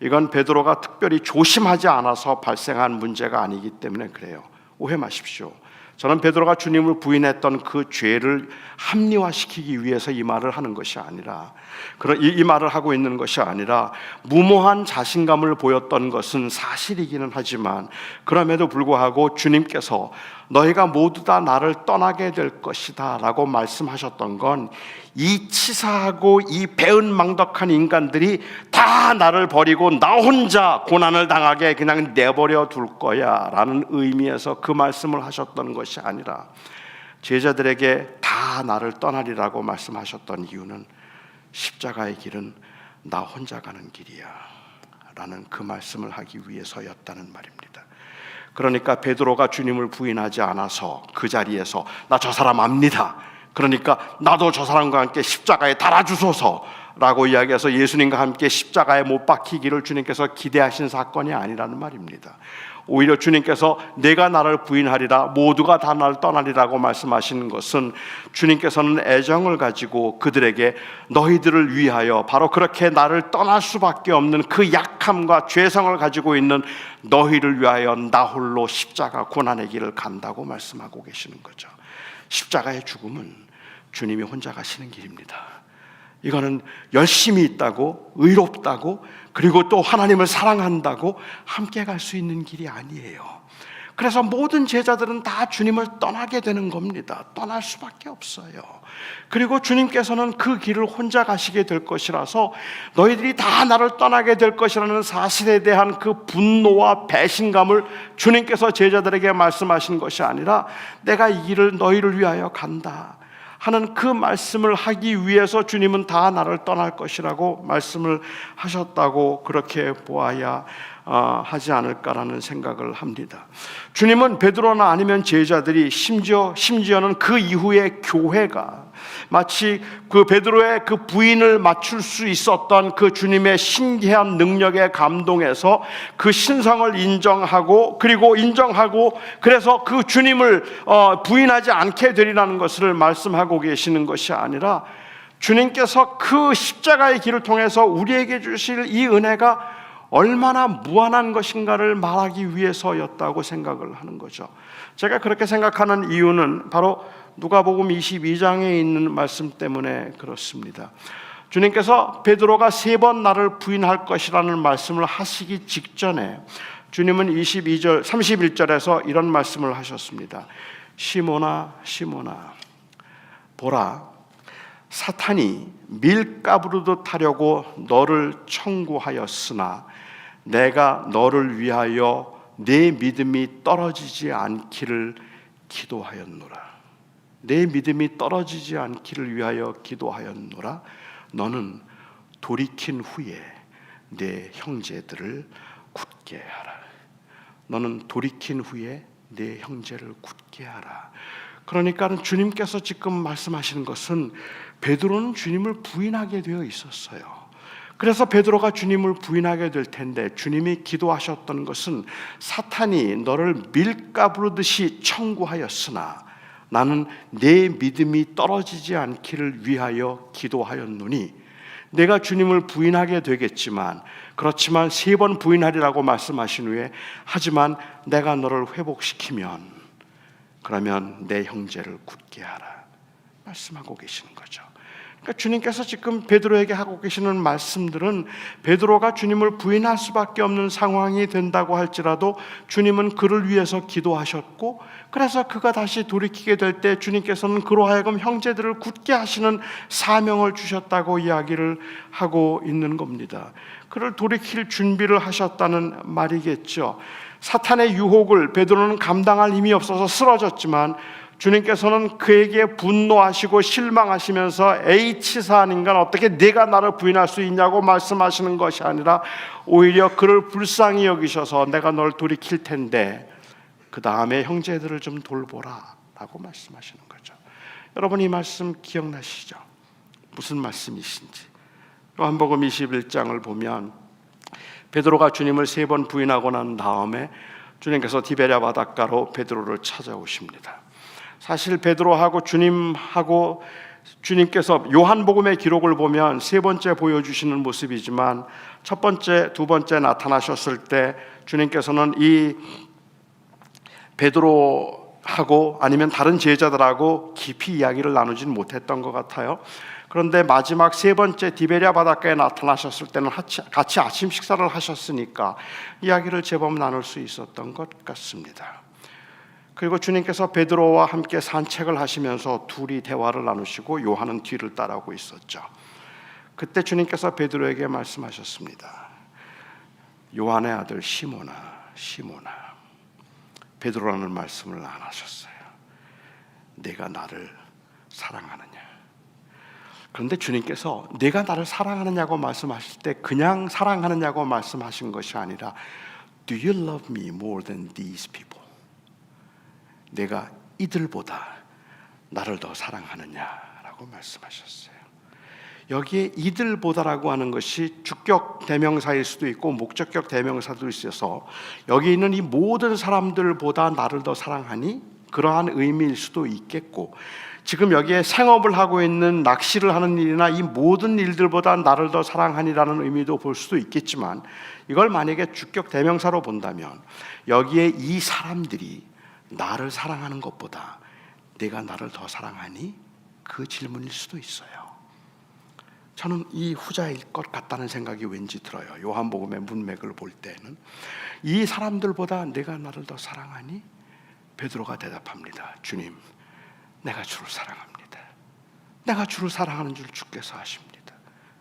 Speaker 1: 이건 베드로가 특별히 조심하지 않아서 발생한 문제가 아니기 때문에 그래요. 오해 마십시오. 저는 베드로가 주님을 부인했던 그 죄를 합리화시키기 위해서 이 말을 하는 것이 아니라 이 말을 하고 있는 것이 아니라 무모한 자신감을 보였던 것은 사실이기는 하지만 그럼에도 불구하고 주님께서 너희가 모두 다 나를 떠나게 될 것이다 라고 말씀하셨던 건 이 치사하고 이 배은망덕한 인간들이 다 나를 버리고 나 혼자 고난을 당하게 그냥 내버려 둘 거야 라는 의미에서 그 말씀을 하셨던 것이 아니라 제자들에게 다 나를 떠나리라고 말씀하셨던 이유는 십자가의 길은 나 혼자 가는 길이야 라는 그 말씀을 하기 위해서였다는 말입니다. 그러니까 베드로가 주님을 부인하지 않아서 그 자리에서 나 저 사람 압니다, 그러니까 나도 저 사람과 함께 십자가에 달아주소서 라고 이야기해서 예수님과 함께 십자가에 못 박히기를 주님께서 기대하신 사건이 아니라는 말입니다. 오히려 주님께서 내가 나를 부인하리라 모두가 다 나를 떠나리라고 말씀하시는 것은 주님께서는 애정을 가지고 그들에게 너희들을 위하여 바로 그렇게 나를 떠날 수밖에 없는 그 약함과 죄성을 가지고 있는 너희를 위하여 나 홀로 십자가 고난의 길을 간다고 말씀하고 계시는 거죠. 십자가의 죽음은 주님이 혼자 가시는 길입니다. 이거는 열심히 있다고, 의롭다고, 그리고 또 하나님을 사랑한다고 함께 갈 수 있는 길이 아니에요. 그래서 모든 제자들은 다 주님을 떠나게 되는 겁니다. 떠날 수밖에 없어요. 그리고 주님께서는 그 길을 혼자 가시게 될 것이라서 너희들이 다 나를 떠나게 될 것이라는 사실에 대한 그 분노와 배신감을 주님께서 제자들에게 말씀하신 것이 아니라 내가 이 길을 너희를 위하여 간다 하는 그 말씀을 하기 위해서 주님은 다 나를 떠날 것이라고 말씀을 하셨다고 그렇게 보아야 하지 않을까라는 생각을 합니다. 주님은 베드로나 아니면 제자들이 심지어는 그 이후에 교회가 마치 그 베드로의 그 부인을 맞출 수 있었던 그 주님의 신기한 능력에 감동해서 그 신성을 인정하고 그래서 그 주님을 부인하지 않게 되리라는 것을 말씀하고 계시는 것이 아니라 주님께서 그 십자가의 길을 통해서 우리에게 주실 이 은혜가 얼마나 무한한 것인가를 말하기 위해서였다고 생각을 하는 거죠. 제가 그렇게 생각하는 이유는 바로 누가복음 22장에 있는 말씀 때문에 그렇습니다. 주님께서 베드로가 3번 나를 부인할 것이라는 말씀을 하시기 직전에 주님은 31절에서 이런 말씀을 하셨습니다. 시몬아 시몬아 보라, 사탄이 밀가부르듯 하려고 너를 청구하였으나 내가 너를 위하여 내 믿음이 떨어지지 않기를 기도하였노라. 내 믿음이 떨어지지 않기를 위하여 기도하였노라. 너는 돌이킨 후에 내 형제들을 굳게 하라. 너는 돌이킨 후에 내 형제를 굳게 하라. 그러니까 주님께서 지금 말씀하시는 것은 베드로는 주님을 부인하게 되어 있었어요. 그래서 베드로가 주님을 부인하게 될 텐데 주님이 기도하셨던 것은 사탄이 너를 밀가부르듯이 청구하였으나 나는 내 믿음이 떨어지지 않기를 위하여 기도하였노니 내가 주님을 부인하게 되겠지만 그렇지만 3번 부인하리라고 말씀하신 후에 하지만 내가 너를 회복시키면 그러면 내 형제를 굳게 하라 말씀하고 계시는 거죠. 그러니까 주님께서 지금 베드로에게 하고 계시는 말씀들은 베드로가 주님을 부인할 수밖에 없는 상황이 된다고 할지라도 주님은 그를 위해서 기도하셨고 그래서 그가 다시 돌이키게 될 때 주님께서는 그로 하여금 형제들을 굳게 하시는 사명을 주셨다고 이야기를 하고 있는 겁니다. 그를 돌이킬 준비를 하셨다는 말이겠죠. 사탄의 유혹을 베드로는 감당할 힘이 없어서 쓰러졌지만 주님께서는 그에게 분노하시고 실망하시면서 에이 치사한 인간, 어떻게 네가 나를 부인할 수 있냐고 말씀하시는 것이 아니라 오히려 그를 불쌍히 여기셔서 내가 널 돌이킬 텐데 그 다음에 형제들을 좀 돌보라 라고 말씀하시는 거죠. 여러분, 이 말씀 기억나시죠? 무슨 말씀이신지. 요한복음 21장을 보면 베드로가 주님을 3번 부인하고 난 다음에 주님께서 디베랴 바닷가로 베드로를 찾아오십니다. 사실 베드로하고 주님께서 요한복음의 기록을 보면 3번째 보여주시는 모습이지만 첫 번째, 두 번째 나타나셨을 때 주님께서는 이 베드로하고 아니면 다른 제자들하고 깊이 이야기를 나누지는 못했던 것 같아요. 그런데 마지막 3번째 디베랴 바닷가에 나타나셨을 때는 같이 아침 식사를 하셨으니까 이야기를 제법 나눌 수 있었던 것 같습니다. 그리고 주님께서 베드로와 함께 산책을 하시면서 둘이 대화를 나누시고 요한은 뒤를 따라오고 있었죠. 그때 주님께서 베드로에게 말씀하셨습니다. 요한의 아들 시몬아, 시몬아. 베드로라는 말씀을 안 하셨어요. 내가 나를 사랑하느냐. 그런데 주님께서 내가 나를 사랑하느냐고 말씀하실 때 그냥 사랑하느냐고 말씀하신 것이 아니라 Do you love me more than these people? 내가 이들보다 나를 더 사랑하느냐라고 말씀하셨어요. 여기에 이들보다라고 하는 것이 주격 대명사일 수도 있고 목적격 대명사도 있어서 여기 있는 이 모든 사람들보다 나를 더 사랑하니 그러한 의미일 수도 있겠고, 지금 여기에 생업을 하고 있는 낚시를 하는 일이나 이 모든 일들보다 나를 더 사랑하니라는 의미도 볼 수도 있겠지만, 이걸 만약에 주격 대명사로 본다면 여기에 이 사람들이 나를 사랑하는 것보다 내가 나를 더 사랑하니? 그 질문일 수도 있어요. 저는 이 후자일 것 같다는 생각이 왠지 들어요. 요한복음의 문맥을 볼 때는 이 사람들보다 내가 나를 더 사랑하니? 베드로가 대답합니다. 주님, 내가 주를 사랑합니다. 내가 주를 사랑하는 줄 주께서 아십니다.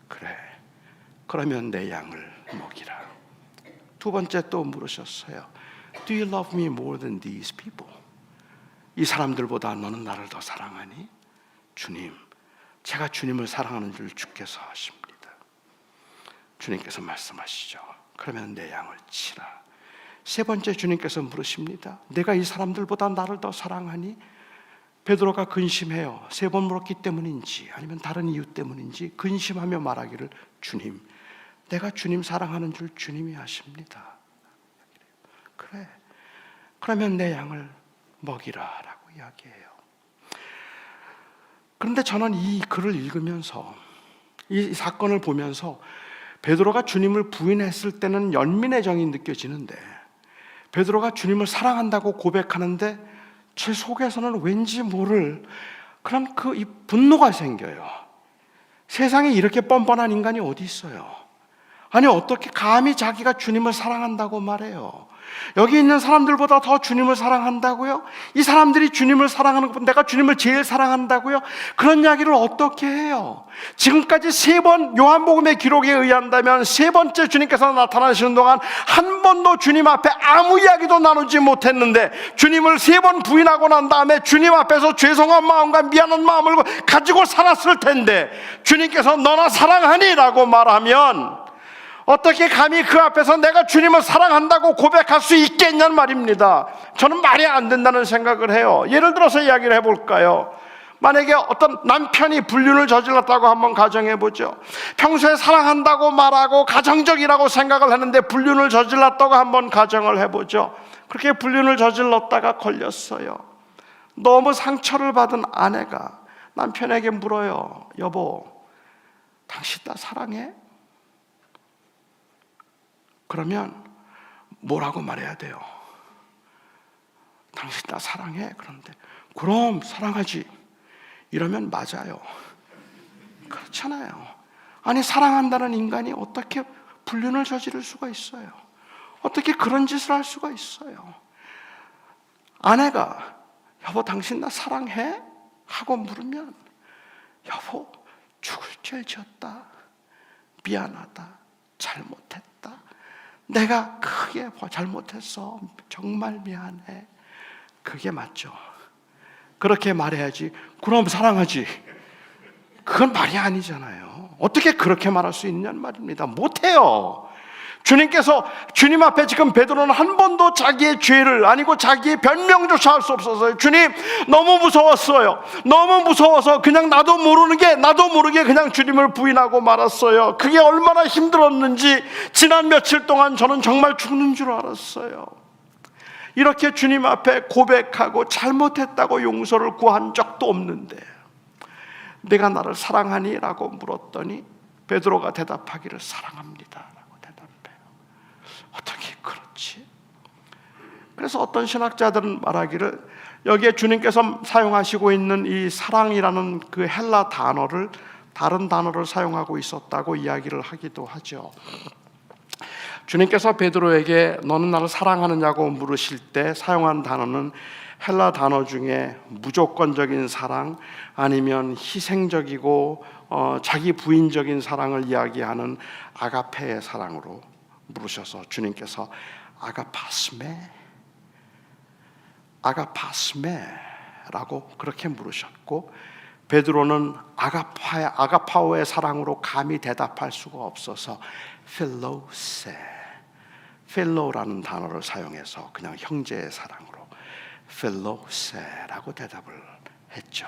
Speaker 1: 그래, 그러면 내 양을 먹이라. 두 번째 또 물으셨어요. Do you love me more than these people? 이 사람들보다 너는 나를 더 사랑하니? 주님, 제가 주님을 사랑하는 줄 주께서 아십니다. 주님께서 말씀하시죠. 그러면 내 양을 치라. 세 번째 주님께서 물으십니다. 내가 이 사람들보다 나를 더 사랑하니? 베드로가 근심해요. 3번 물었기 때문인지 아니면 다른 이유 때문인지 근심하며 말하기를 주님, 내가 주님 사랑하는 줄 주님이 아십니다. 그래, 그러면 내 양을 먹이라 라고 이야기해요. 그런데 저는 이 글을 읽으면서, 이 사건을 보면서 베드로가 주님을 부인했을 때는 연민의 정이 느껴지는데, 베드로가 주님을 사랑한다고 고백하는데 제 속에서는 왠지 모를 그런 이 분노가 생겨요. 세상에 이렇게 뻔뻔한 인간이 어디 있어요? 아니, 어떻게 감히 자기가 주님을 사랑한다고 말해요? 여기 있는 사람들보다 더 주님을 사랑한다고요? 이 사람들이 주님을 사랑하는 것보다 내가 주님을 제일 사랑한다고요? 그런 이야기를 어떻게 해요? 지금까지 3번 요한복음의 기록에 의한다면 3번째 주님께서 나타나시는 동안 한 번도 주님 앞에 아무 이야기도 나누지 못했는데, 주님을 3번 부인하고 난 다음에 주님 앞에서 죄송한 마음과 미안한 마음을 가지고 살았을 텐데 주님께서 너나 사랑하니? 라고 말하면 어떻게 감히 그 앞에서 내가 주님을 사랑한다고 고백할 수 있겠냐는 말입니다. 저는 말이 안 된다는 생각을 해요. 예를 들어서 이야기를 해볼까요? 만약에 어떤 남편이 불륜을 저질렀다고 한번 가정해보죠. 평소에 사랑한다고 말하고 가정적이라고 생각을 했는데 불륜을 저질렀다고 한번 가정을 해보죠. 그렇게 불륜을 저질렀다가 걸렸어요. 너무 상처를 받은 아내가 남편에게 물어요. 여보, 당신 나 사랑해? 그러면 뭐라고 말해야 돼요? 당신 나 사랑해? 그런데 그럼 사랑하지. 이러면 맞아요. 그렇잖아요. 아니, 사랑한다는 인간이 어떻게 불륜을 저지를 수가 있어요? 어떻게 그런 짓을 할 수가 있어요? 아내가 여보, 당신 나 사랑해? 하고 물으면 여보, 죽을 죄를 지었다. 미안하다. 잘못했다. 내가 크게 잘못했어. 정말 미안해. 그게 맞죠. 그렇게 말해야지. 그럼 사랑하지. 그건 말이 아니잖아요. 어떻게 그렇게 말할 수 있냐는 말입니다. 못해요. 주님께서, 주님 앞에 지금 베드로는 한 번도 자기의 죄를, 아니고 자기의 변명조차 할 수 없었어요. 주님, 너무 무서웠어요. 너무 무서워서 그냥 나도 모르게 그냥 주님을 부인하고 말았어요. 그게 얼마나 힘들었는지 지난 며칠 동안 저는 정말 죽는 줄 알았어요. 이렇게 주님 앞에 고백하고 잘못했다고 용서를 구한 적도 없는데, 내가 나를 사랑하니? 라고 물었더니 베드로가 대답하기를 사랑합니다 라고 대답해요. 어떻게 그렇지? 그래서 어떤 신학자들은 말하기를, 여기에 주님께서 사용하시고 있는 이 사랑이라는 그 헬라 단어를 다른 단어를 사용하고 있었다고 이야기를 하기도 하죠. 주님께서 베드로에게 너는 나를 사랑하느냐고 물으실 때 사용한 단어는 헬라 단어 중에 무조건적인 사랑, 아니면 희생적이고 자기 부인적인 사랑을 이야기하는 아가페의 사랑으로 물으셔서 주님께서 아가파스메라고 그렇게 물으셨고, 베드로는 아가파오의 사랑으로 감히 대답할 수가 없어서 필로라는 단어를 사용해서 그냥 형제의 사랑으로 필로세라고 대답을 했죠.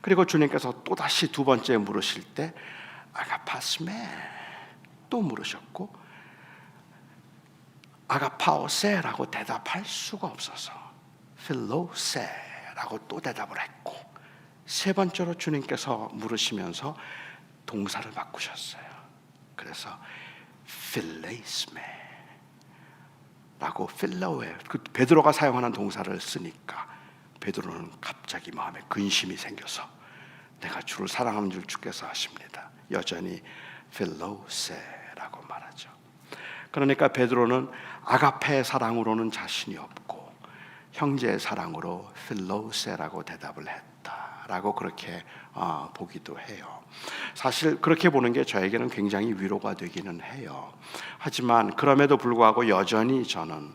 Speaker 1: 그리고 주님께서 또다시 두 번째 물으실 때 아가파스메 또 물으셨고, 아가파오세라고 대답할 수가 없어서 필로세라고 또 대답을 했고, 세 번째로 주님께서 물으시면서 동사를 바꾸셨어요. 그래서 필레이스메 라고 필로에, 그 베드로가 사용하는 동사를 쓰니까 베드로는 갑자기 마음에 근심이 생겨서 내가 주를 사랑하는 줄 주께서 아십니다. 여전히 필로세라고 말하죠. 그러니까 베드로는 아가페의 사랑으로는 자신이 없고 형제의 사랑으로 필로세라고 대답을 했다라고 그렇게 보기도 해요. 사실 그렇게 보는 게 저에게는 굉장히 위로가 되기는 해요. 하지만 그럼에도 불구하고 여전히 저는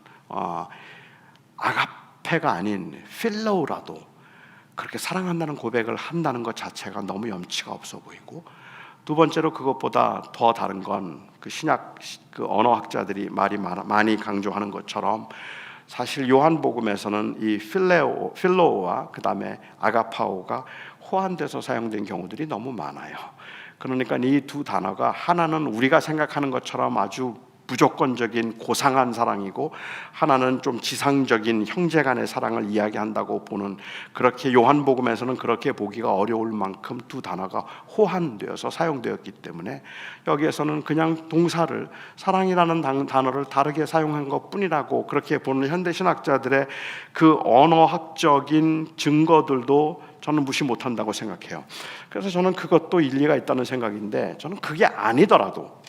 Speaker 1: 아가페가 아닌 필로우라도 그렇게 사랑한다는 고백을 한다는 것 자체가 너무 염치가 없어 보이고, 두 번째로 그것보다 더 다른 건 그 신약 그 언어학자들이 많이 강조하는 것처럼, 사실 요한복음에서는 이 필로우와 그 다음에 아가파오가 호환돼서 사용된 경우들이 너무 많아요. 그러니까 이 두 단어가 하나는 우리가 생각하는 것처럼 아주 무조건적인 고상한 사랑이고, 하나는 좀 지상적인 형제간의 사랑을 이야기한다고 보는, 그렇게 요한복음에서는 그렇게 보기가 어려울 만큼 두 단어가 호환되어서 사용되었기 때문에 여기에서는 그냥 동사를, 사랑이라는 단어를 다르게 사용한 것뿐이라고 그렇게 보는 현대신학자들의 그 언어학적인 증거들도 저는 무시 못한다고 생각해요. 그래서 저는 그것도 일리가 있다는 생각인데, 저는 그게 아니더라도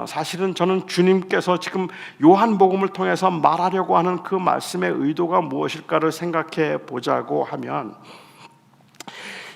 Speaker 1: 사실은 저는 주님께서 지금 요한복음을 통해서 말하려고 하는 그 말씀의 의도가 무엇일까를 생각해 보자고 하면,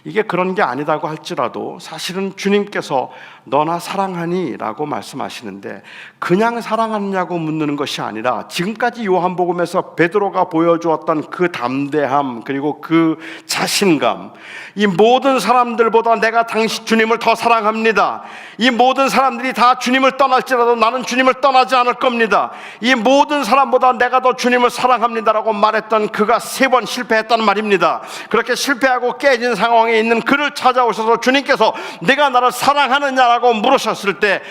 Speaker 1: 이게 그런 게 아니다고 할지라도 사실은 주님께서 너나 사랑하니? 라고 말씀하시는데, 그냥 사랑하느냐고 묻는 것이 아니라 지금까지 요한복음에서 베드로가 보여주었던 그 담대함, 그리고 그 자신감, 이 모든 사람들보다 내가 당신 주님을 더 사랑합니다. 이 모든 사람들이 다 주님을 떠날지라도 나는 주님을 떠나지 않을 겁니다. 이 모든 사람보다 내가 더 주님을 사랑합니다라고 말했던 그가 3번 실패했다는 말입니다. 그렇게 실패하고 깨진 상황에 있는 그를 찾아오셔서 주님께서 내가 나를 사랑하느냐라고 물으셨을 때,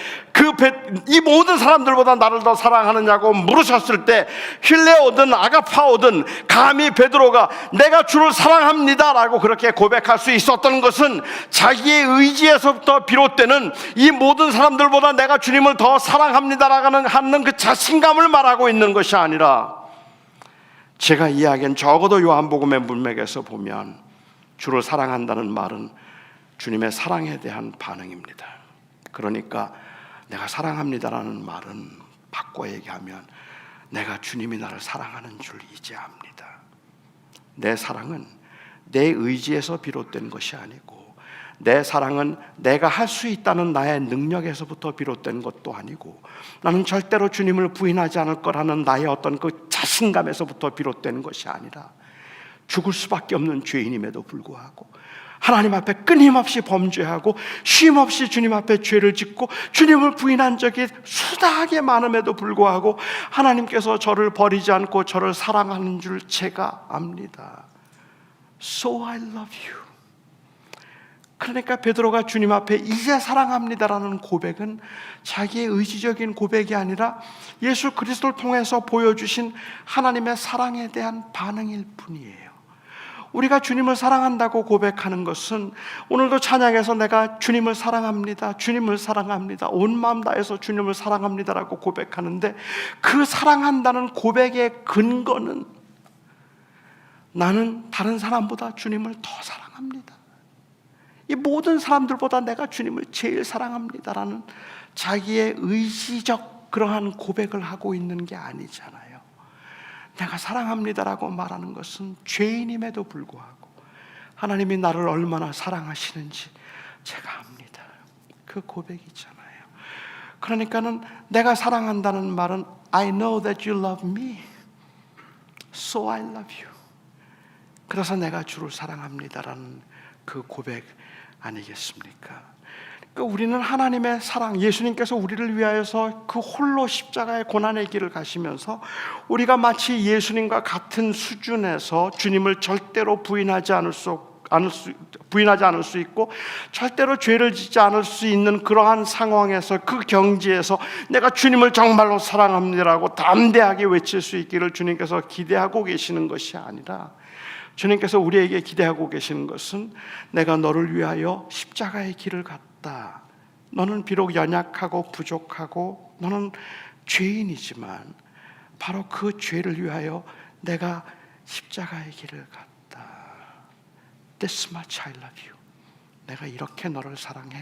Speaker 1: 이 모든 사람들보다 나를 더 사랑하느냐고 물으셨을 때, 힐레오든 아가파오든 감히 베드로가 내가 주를 사랑합니다라고 그렇게 고백할 수 있었던 것은 자기의 의지에서부터 비롯되는, 이 모든 사람들보다 내가 주님을 더 사랑합니다라고 하는 그 자신감을 말하고 있는 것이 아니라, 제가 이야기한 적어도 요한복음의 문맥에서 보면 주를 사랑한다는 말은 주님의 사랑에 대한 반응입니다. 그러니까 내가 사랑합니다라는 말은 바꿔 얘기하면 내가 주님이 나를 사랑하는 줄 이제 압니다. 내 사랑은 내 의지에서 비롯된 것이 아니고, 내 사랑은 내가 할 수 있다는 나의 능력에서부터 비롯된 것도 아니고, 나는 절대로 주님을 부인하지 않을 거라는 나의 어떤 그 자신감에서부터 비롯된 것이 아니라, 죽을 수밖에 없는 죄인임에도 불구하고 하나님 앞에 끊임없이 범죄하고 쉼없이 주님 앞에 죄를 짓고 주님을 부인한 적이 수다하게 많음에도 불구하고 하나님께서 저를 버리지 않고 저를 사랑하는 줄 제가 압니다. So I love you. 그러니까 베드로가 주님 앞에 이제 사랑합니다라는 고백은 자기의 의지적인 고백이 아니라 예수 그리스도를 통해서 보여주신 하나님의 사랑에 대한 반응일 뿐이에요. 우리가 주님을 사랑한다고 고백하는 것은 오늘도 찬양에서 내가 주님을 사랑합니다, 주님을 사랑합니다, 온 마음 다해서 주님을 사랑합니다라고 고백하는데 그 사랑한다는 고백의 근거는 나는 다른 사람보다 주님을 더 사랑합니다, 이 모든 사람들보다 내가 주님을 제일 사랑합니다라는 자기의 의지적 그러한 고백을 하고 있는 게 아니잖아요. 내가 사랑합니다라고 말하는 것은 죄인임에도 불구하고 하나님이 나를 얼마나 사랑하시는지 제가 압니다, 그 고백이잖아요. 그러니까는 내가 사랑한다는 말은 I know that you love me, so I love you. 그래서 내가 주를 사랑합니다라는 그 고백 아니겠습니까? 그러니까 우리는 하나님의 사랑, 예수님께서 우리를 위하여서 그 홀로 십자가의 고난의 길을 가시면서 우리가 마치 예수님과 같은 수준에서 주님을 절대로 부인하지 않을 수 있고 절대로 죄를 짓지 않을 수 있는 그러한 상황에서, 그 경지에서 내가 주님을 정말로 사랑합니다라고 담대하게 외칠 수 있기를 주님께서 기대하고 계시는 것이 아니라, 주님께서 우리에게 기대하고 계시는 것은 내가 너를 위하여 십자가의 길을 갔다. 너는 비록 연약하고 부족하고 너는 죄인이지만 바로 그 죄를 위하여 내가 십자가의 길을 갔다. This much I love you. 내가 이렇게 너를 사랑해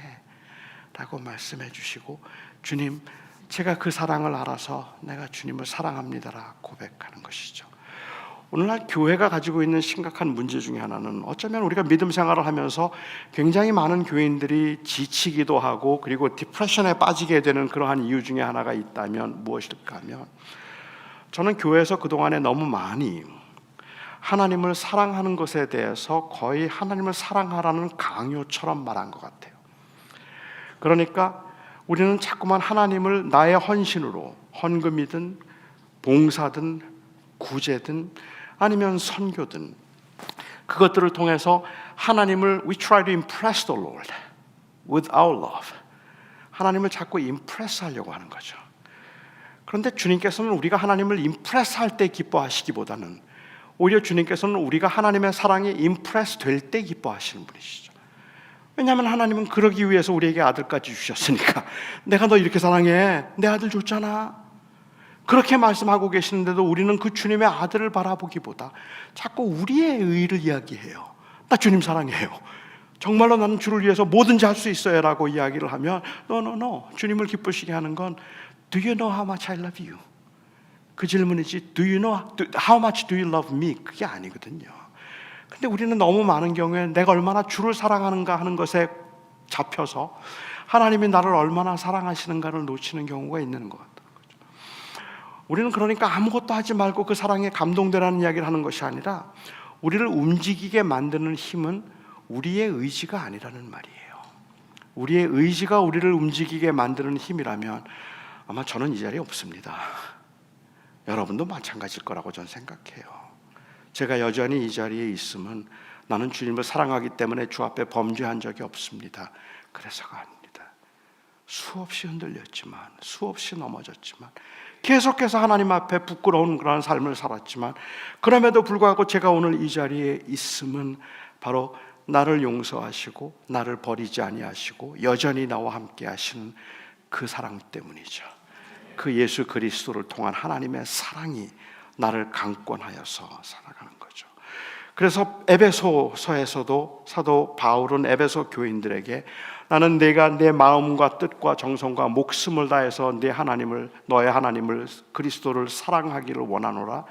Speaker 1: 라고 말씀해 주시고, 주님, 제가 그 사랑을 알아서 내가 주님을 사랑합니다라 고백하는 것이죠. 오늘날 교회가 가지고 있는 심각한 문제 중에 하나는, 어쩌면 우리가 믿음 생활을 하면서 굉장히 많은 교인들이 지치기도 하고 그리고 디프레션에 빠지게 되는 그러한 이유 중에 하나가 있다면 무엇일까 하면, 저는 교회에서 그동안에 너무 많이 하나님을 사랑하는 것에 대해서 거의 하나님을 사랑하라는 강요처럼 말한 것 같아요. 그러니까 우리는 자꾸만 하나님을 나의 헌신으로, 헌금이든 봉사든 구제든 아니면 선교든 그것들을 통해서 하나님을 We try to impress the Lord with our love. 하나님을 자꾸 임프레스 하려고 하는 거죠. 그런데 주님께서는 우리가 하나님을 임프레스 할 때 기뻐하시기보다는 오히려 주님께서는 우리가 하나님의 사랑에 임프레스 될 때 기뻐하시는 분이시죠. 왜냐하면 하나님은 그러기 위해서 우리에게 아들까지 주셨으니까. 내가 너 이렇게 사랑해, 내 아들 줬잖아, 그렇게 말씀하고 계시는데도 우리는 그 주님의 아들을 바라보기보다 자꾸 우리의 의의를 이야기해요. 나 주님 사랑해요, 정말로 나는 주를 위해서 뭐든지 할 수 있어요 라고 이야기를 하면 No. 주님을 기쁘시게 하는 건 Do you know how much I love you? 그 질문이지 Do you know how much do you love me? 그게 아니거든요. 근데 우리는 너무 많은 경우에 내가 얼마나 주를 사랑하는가 하는 것에 잡혀서 하나님이 나를 얼마나 사랑하시는가를 놓치는 경우가 있는 것 같아요. 우리는 그러니까 아무것도 하지 말고 그 사랑에 감동되라는 이야기를 하는 것이 아니라, 우리를 움직이게 만드는 힘은 우리의 의지가 아니라는 말이에요. 우리의 의지가 우리를 움직이게 만드는 힘이라면 아마 저는 이 자리에 없습니다. 여러분도 마찬가지일 거라고 저는 생각해요. 제가 여전히 이 자리에 있음은 나는 주님을 사랑하기 때문에 주 앞에 범죄한 적이 없습니다. 그래서가 아닙니다. 수없이 흔들렸지만, 수없이 넘어졌지만, 계속해서 하나님 앞에 부끄러운 그런 삶을 살았지만, 그럼에도 불구하고 제가 오늘 이 자리에 있음은 바로 나를 용서하시고 나를 버리지 아니하시고 여전히 나와 함께 하시는 그 사랑 때문이죠. 그 예수 그리스도를 통한 하나님의 사랑이 나를 강권하여서 살아가는 거죠. 그래서 에베소서에서도 사도 바울은 에베소 교인들에게 나는 내가 내 마음과 뜻과 정성과 목숨을 다해서 너의 하나님을 그리스도를 사랑하기를 원하노라,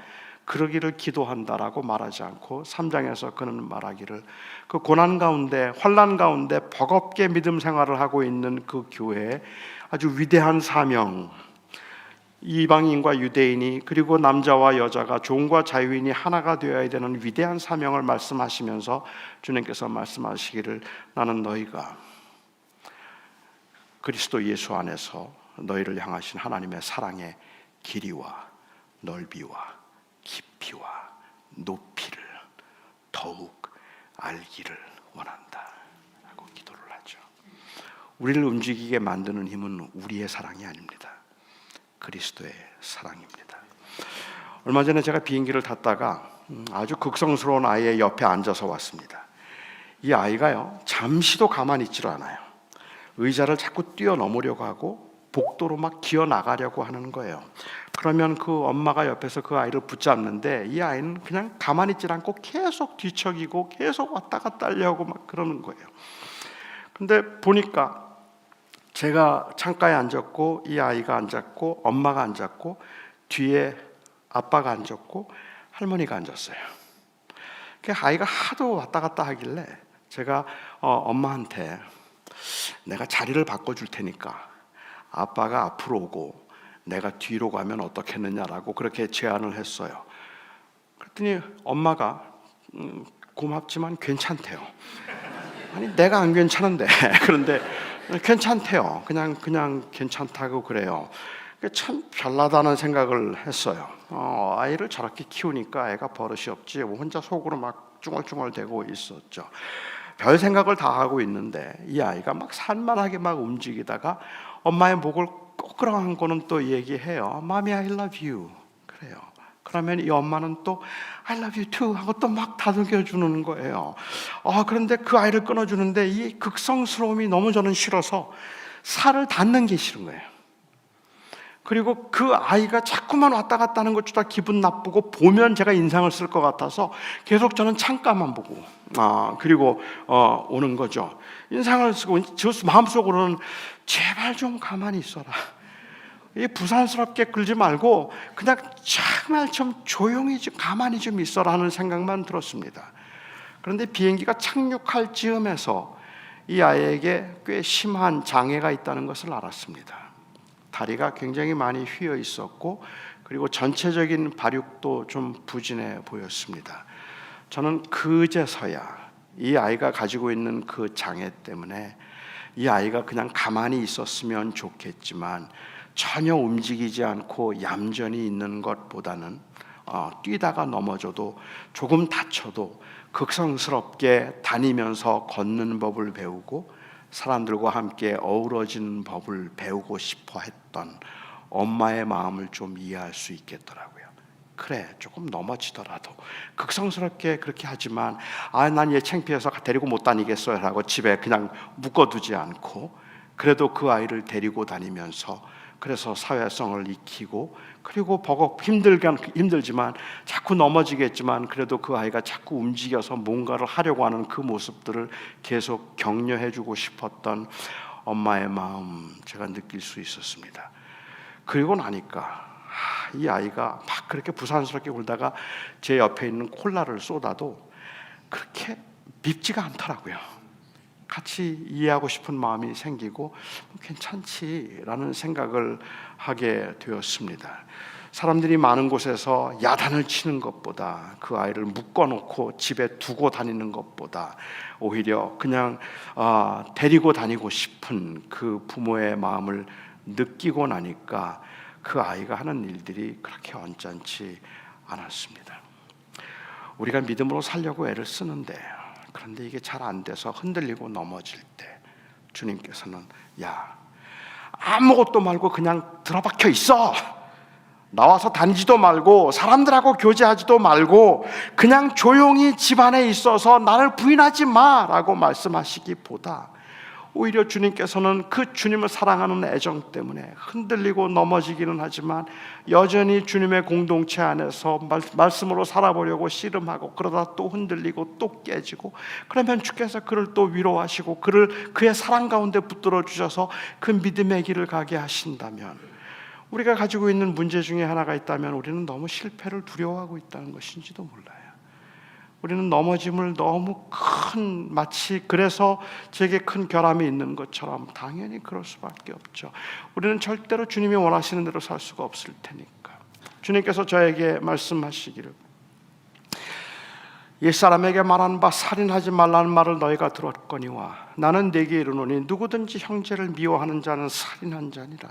Speaker 1: 그러기를 기도한다라고 말하지 않고 3장에서 그는 말하기를, 그 고난 가운데 환난 가운데 버겁게 믿음 생활을 하고 있는 그 교회에 아주 위대한 사명, 이방인과 유대인이 그리고 남자와 여자가 종과 자유인이 하나가 되어야 되는 위대한 사명을 말씀하시면서 주님께서 말씀하시기를 나는 너희가 그리스도 예수 안에서 너희를 향하신 하나님의 사랑의 길이와 넓이와 깊이와 높이를 더욱 알기를 원한다 라고 기도를 하죠. 우리를 움직이게 만드는 힘은 우리의 사랑이 아닙니다. 그리스도의 사랑입니다. 얼마 전에 제가 비행기를 탔다가 아주 극성스러운 아이의 옆에 앉아서 왔습니다. 이 아이가요, 잠시도 가만히 있지를 않아요. 의자를 자꾸 뛰어넘으려고 하고 복도로 막 기어 나가려고 하는 거예요. 그러면 그 엄마가 옆에서 그 아이를 붙잡는데 이 아이는 그냥 가만히 있지 않고 계속 뒤척이고 계속 왔다 갔다 하려고 막 그러는 거예요. 근데 보니까 제가 창가에 앉았고 이 아이가 앉았고 엄마가 앉았고 뒤에 아빠가 앉았고 할머니가 앉았어요. 그 아이가 하도 왔다 갔다 하길래 제가 엄마한테 내가 자리를 바꿔줄 테니까 아빠가 앞으로 오고 내가 뒤로 가면 어떻겠느냐라고 그렇게 제안을 했어요. 그랬더니 엄마가 고맙지만 괜찮대요. 아니 내가 안 괜찮은데 그런데 괜찮대요. 그냥 괜찮다고 그래요. 참 별나다는 생각을 했어요. 아이를 저렇게 키우니까 애가 버릇이 없지 혼자 속으로 막 중얼중얼대고 있었죠. 별 생각을 다 하고 있는데 이 아이가 막 산만하게 막 움직이다가 엄마의 목을 꼭 끌어안고는 또 얘기해요. Mommy, I love you. 그래요. 그러면 이 엄마는 또 I love you too 하고 또 막 다독여주는 거예요. 그런데 그 아이를 끊어주는데 이 극성스러움이 너무 저는 싫어서 살을 닿는 게 싫은 거예요. 그리고 그 아이가 자꾸만 왔다 갔다 하는 것조차 기분 나쁘고 보면 제가 인상을 쓸 것 같아서 계속 저는 창가만 보고 그리고 오는 거죠. 인상을 쓰고 저 마음속으로는 제발 좀 가만히 있어라. 이 부산스럽게 굴지 말고 그냥 정말 좀 조용히 좀 가만히 좀 있어라 하는 생각만 들었습니다. 그런데 비행기가 착륙할 즈음에서 이 아이에게 꽤 심한 장애가 있다는 것을 알았습니다. 다리가 굉장히 많이 휘어 있었고 그리고 전체적인 발육도 좀 부진해 보였습니다. 저는 그제서야 이 아이가 가지고 있는 그 장애 때문에 이 아이가 그냥 가만히 있었으면 좋겠지만 전혀 움직이지 않고 얌전히 있는 것보다는 뛰다가 넘어져도 조금 다쳐도 극성스럽게 다니면서 걷는 법을 배우고 사람들과 함께 어우러지는 법을 배우고 싶어 했던 엄마의 마음을 좀 이해할 수 있겠더라고요. 그래, 조금 넘어지더라도 극성스럽게 그렇게 하지만 난 얘 창피해서 데리고 못 다니겠어요 라고 집에 그냥 묶어두지 않고 그래도 그 아이를 데리고 다니면서 그래서 사회성을 익히고 그리고 버겁 힘들지만 자꾸 넘어지겠지만 그래도 그 아이가 자꾸 움직여서 뭔가를 하려고 하는 그 모습들을 계속 격려해주고 싶었던 엄마의 마음 제가 느낄 수 있었습니다. 그리고 나니까 이 아이가 막 그렇게 부산스럽게 울다가 제 옆에 있는 콜라를 쏟아도 그렇게 밉지가 않더라고요. 같이 이해하고 싶은 마음이 생기고 괜찮지라는 생각을 하게 되었습니다. 사람들이 많은 곳에서 야단을 치는 것보다 그 아이를 묶어놓고 집에 두고 다니는 것보다 오히려 그냥 데리고 다니고 싶은 그 부모의 마음을 느끼고 나니까 그 아이가 하는 일들이 그렇게 언짢지 않았습니다. 우리가 믿음으로 살려고 애를 쓰는데 그런데 이게 잘 안 돼서 흔들리고 넘어질 때 주님께서는 야, 아무것도 말고 그냥 들어박혀 있어. 나와서 다니지도 말고 사람들하고 교제하지도 말고 그냥 조용히 집안에 있어서 나를 부인하지 마라고 말씀하시기보다 오히려 주님께서는 그 주님을 사랑하는 애정 때문에 흔들리고 넘어지기는 하지만 여전히 주님의 공동체 안에서 말씀으로 살아보려고 씨름하고 그러다 또 흔들리고 또 깨지고 그러면 주께서 그를 또 위로하시고 그를 그의 사랑 가운데 붙들어 주셔서 그 믿음의 길을 가게 하신다면 우리가 가지고 있는 문제 중에 하나가 있다면 우리는 너무 실패를 두려워하고 있다는 것인지도 몰라요. 우리는 넘어짐을 너무 마치 그래서 제게 큰 결함이 있는 것처럼 당연히 그럴 수밖에 없죠. 우리는 절대로 주님이 원하시는 대로 살 수가 없을 테니까. 주님께서 저에게 말씀하시기를 옛사람에게 말하는 바 살인하지 말라는 말을 너희가 들었거니와 나는 네게 이르노니 누구든지 형제를 미워하는 자는 살인한 자니라.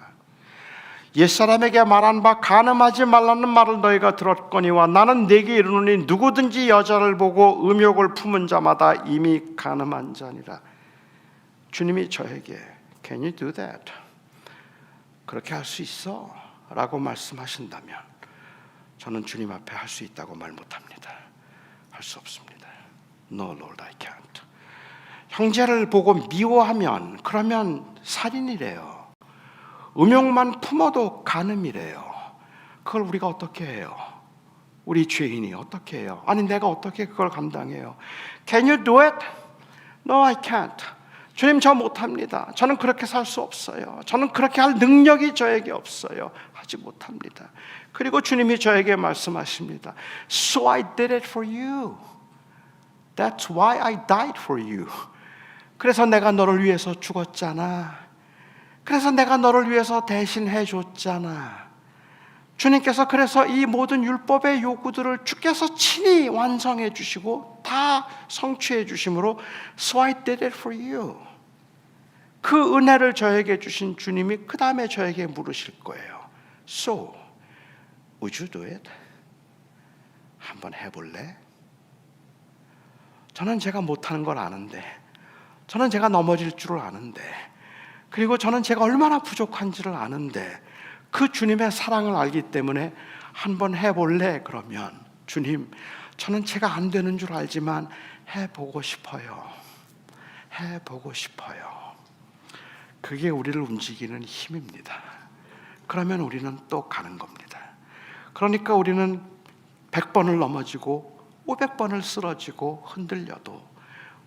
Speaker 1: 옛사람에게 말한 바 간음하지 말라는 말을 너희가 들었거니와 나는 네게 이르노니 누구든지 여자를 보고 음욕을 품은 자마다 이미 간음한 자니라. 주님이 저에게 Can you do that? 그렇게 할 수 있어? 라고 말씀하신다면 저는 주님 앞에 할 수 있다고 말 못합니다. 할 수 없습니다. No, Lord, I can't. 형제를 보고 미워하면 그러면 살인이래요. 음욕만 품어도 간음이래요. 그걸 우리가 어떻게 해요? 우리 죄인이 어떻게 해요? 아니 내가 어떻게 그걸 감당해요? Can you do it? No, I can't. 주님 저 못합니다. 저는 그렇게 살 수 없어요. 저는 그렇게 할 능력이 저에게 없어요. 하지 못합니다. 그리고 주님이 저에게 말씀하십니다. So I did it for you. That's why I died for you. 그래서 내가 너를 위해서 죽었잖아. 그래서 내가 너를 위해서 대신해 줬잖아. 주님께서 그래서 이 모든 율법의 요구들을 주께서 친히 완성해 주시고 다 성취해 주심으로 So I did it for you. 그 은혜를 저에게 주신 주님이 그 다음에 저에게 물으실 거예요. So, would you do it? 한번 해볼래? 저는 제가 못하는 걸 아는데, 저는 제가 넘어질 줄을 아는데, 그리고 저는 제가 얼마나 부족한지를 아는데 그 주님의 사랑을 알기 때문에 한번 해볼래? 그러면 주님, 저는 제가 안 되는 줄 알지만 해보고 싶어요. 해보고 싶어요. 그게 우리를 움직이는 힘입니다. 그러면 우리는 또 가는 겁니다. 그러니까 우리는 100번을 넘어지고 500번을 쓰러지고 흔들려도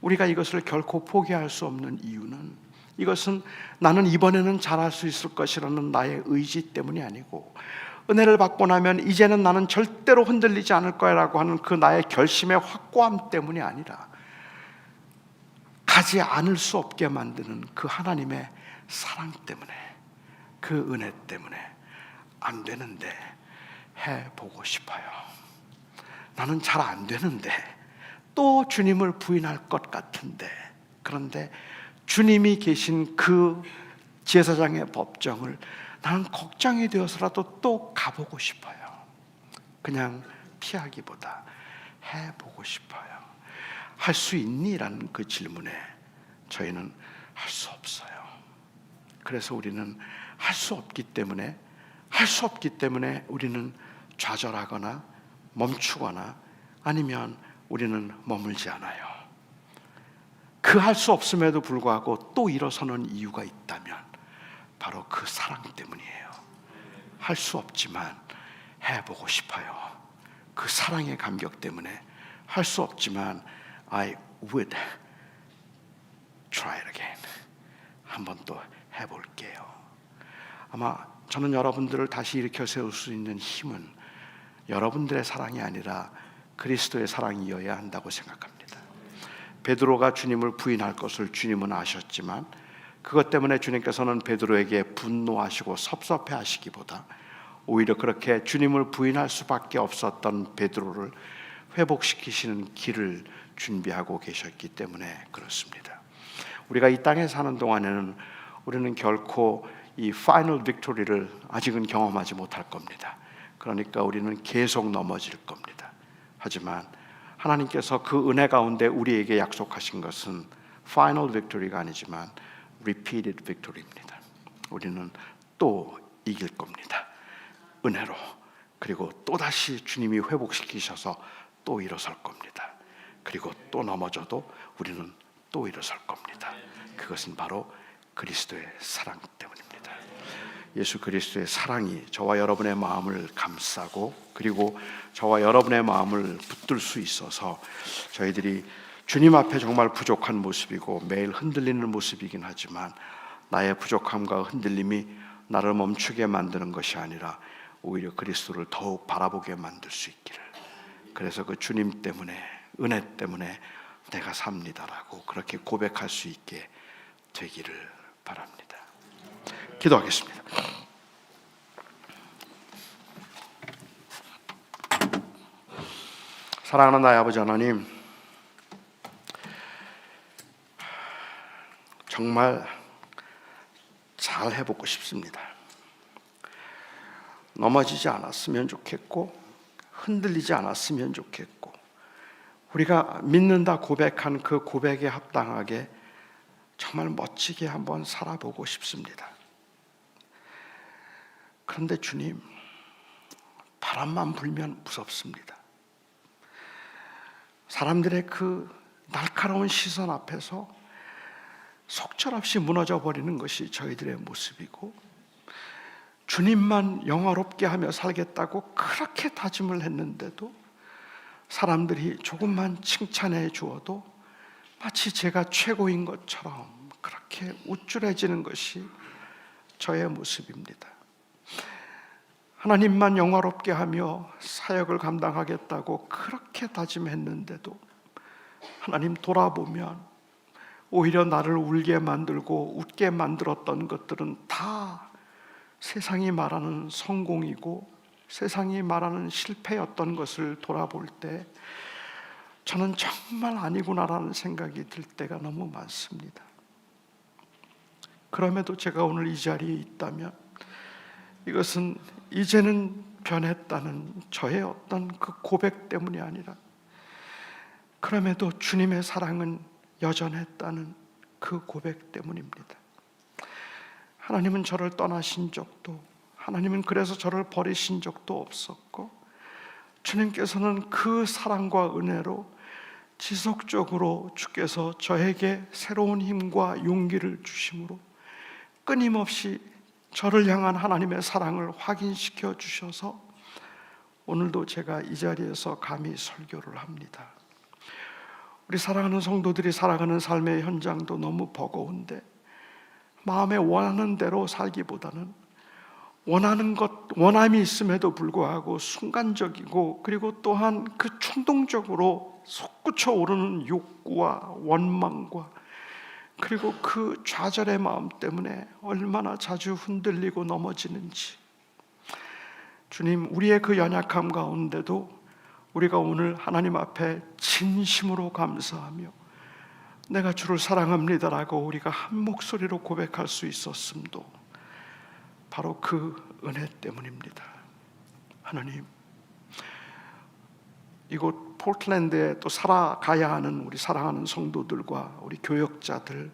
Speaker 1: 우리가 이것을 결코 포기할 수 없는 이유는 이것은 나는 이번에는 잘할 수 있을 것이라는 나의 의지 때문이 아니고 은혜를 받고 나면 이제는 나는 절대로 흔들리지 않을 거라고 하는 그 나의 결심의 확고함 때문이 아니라 가지 않을 수 없게 만드는 그 하나님의 사랑 때문에 그 은혜 때문에 안 되는데 해보고 싶어요. 나는 잘 안 되는데 또 주님을 부인할 것 같은데 그런데 주님이 계신 그 제사장의 법정을 나는 걱정이 되어서라도 또 가보고 싶어요. 그냥 피하기보다 해보고 싶어요. 할 수 있니? 라는 그 질문에 저희는 할 수 없어요. 그래서 우리는 할 수 없기 때문에 우리는 좌절하거나 멈추거나 아니면 우리는 머물지 않아요. 그 할 수 없음에도 불구하고 또 일어서는 이유가 있다면 바로 그 사랑 때문이에요. 할 수 없지만 해보고 싶어요. 그 사랑의 감격 때문에 할 수 없지만 I would try it again. 한번 또 해볼게요. 아마 저는 여러분들을 다시 일으켜 세울 수 있는 힘은 여러분들의 사랑이 아니라 그리스도의 사랑이어야 한다고 생각합니다. 베드로가 주님을 부인할 것을 주님은 아셨지만 그것 때문에 주님께서는 베드로에게 분노하시고 섭섭해하시기보다 오히려 그렇게 주님을 부인할 수밖에 없었던 베드로를 회복시키시는 길을 준비하고 계셨기 때문에 그렇습니다. 우리가 이 땅에 사는 동안에는 우리는 결코 이 파이널 빅토리를 아직은 경험하지 못할 겁니다. 그러니까 우리는 계속 넘어질 겁니다. 하지만 하나님께서 그 은혜 가운데 우리에게 약속하신 것은 파이널 빅토리가 아니지만 repeated victory입니다. 우리는 또 이길 겁니다. 은혜로. 그리고 또다시 주님이 회복시키셔서 또 일어설 겁니다. 그리고 또 넘어져도 우리는 또 일어설 겁니다. 그것은 바로 그리스도의 사랑 때문입니다. 예수 그리스도의 사랑이 저와 여러분의 마음을 감싸고 그리고 저와 여러분의 마음을 붙들 수 있어서 저희들이 주님 앞에 정말 부족한 모습이고 매일 흔들리는 모습이긴 하지만 나의 부족함과 흔들림이 나를 멈추게 만드는 것이 아니라 오히려 그리스도를 더욱 바라보게 만들 수 있기를. 그래서 그 주님 때문에 은혜 때문에 내가 삽니다라고 그렇게 고백할 수 있게 되기를 바랍니다. 기도하겠습니다. 사랑하는 나의 아버지 하나님, 정말 잘 해보고 싶습니다. 넘어지지 않았으면 좋겠고 흔들리지 않았으면 좋겠고 우리가 믿는다 고백한 그 고백에 합당하게 정말 멋지게 한번 살아보고 싶습니다. 그런데 주님, 바람만 불면 무섭습니다. 사람들의 그 날카로운 시선 앞에서 속절없이 무너져 버리는 것이 저희들의 모습이고, 주님만 영화롭게 하며 살겠다고 그렇게 다짐을 했는데도 사람들이 조금만 칭찬해 주어도 마치 제가 최고인 것처럼 그렇게 우쭐해지는 것이 저의 모습입니다. 하나님만 영화롭게 하며 사역을 감당하겠다고 그렇게 다짐했는데도 하나님 돌아보면 오히려 나를 울게 만들고 웃게 만들었던 것들은 다 세상이 말하는 성공이고 세상이 말하는 실패였던 것을 돌아볼 때 저는 정말 아니구나라는 생각이 들 때가 너무 많습니다. 그럼에도 제가 오늘 이 자리에 있다면 이것은 이제는 변했다는 저의 어떤 그 고백 때문이 아니라 그럼에도 주님의 사랑은 여전했다는 그 고백 때문입니다. 하나님은 저를 떠나신 적도, 하나님은 그래서 저를 버리신 적도 없었고, 주님께서는 그 사랑과 은혜로 지속적으로 주께서 저에게 새로운 힘과 용기를 주심으로 끊임없이 저를 향한 하나님의 사랑을 확인시켜 주셔서 오늘도 제가 이 자리에서 감히 설교를 합니다. 우리 사랑하는 성도들이 살아가는 삶의 현장도 너무 버거운데 마음에 원하는 대로 살기보다는 원함이 있음에도 불구하고 순간적이고 그리고 또한 그 충동적으로 솟구쳐 오르는 욕구와 원망과 그리고 그 좌절의 마음 때문에 얼마나 자주 흔들리고 넘어지는지, 주님, 우리의 그 연약함 가운데도 우리가 오늘 하나님 앞에 진심으로 감사하며 내가 주를 사랑합니다라고 우리가 한 목소리로 고백할 수 있었음도 바로 그 은혜 때문입니다. 하나님, 이곳 포틀랜드에 또 살아가야 하는 우리 사랑하는 성도들과 우리 교역자들,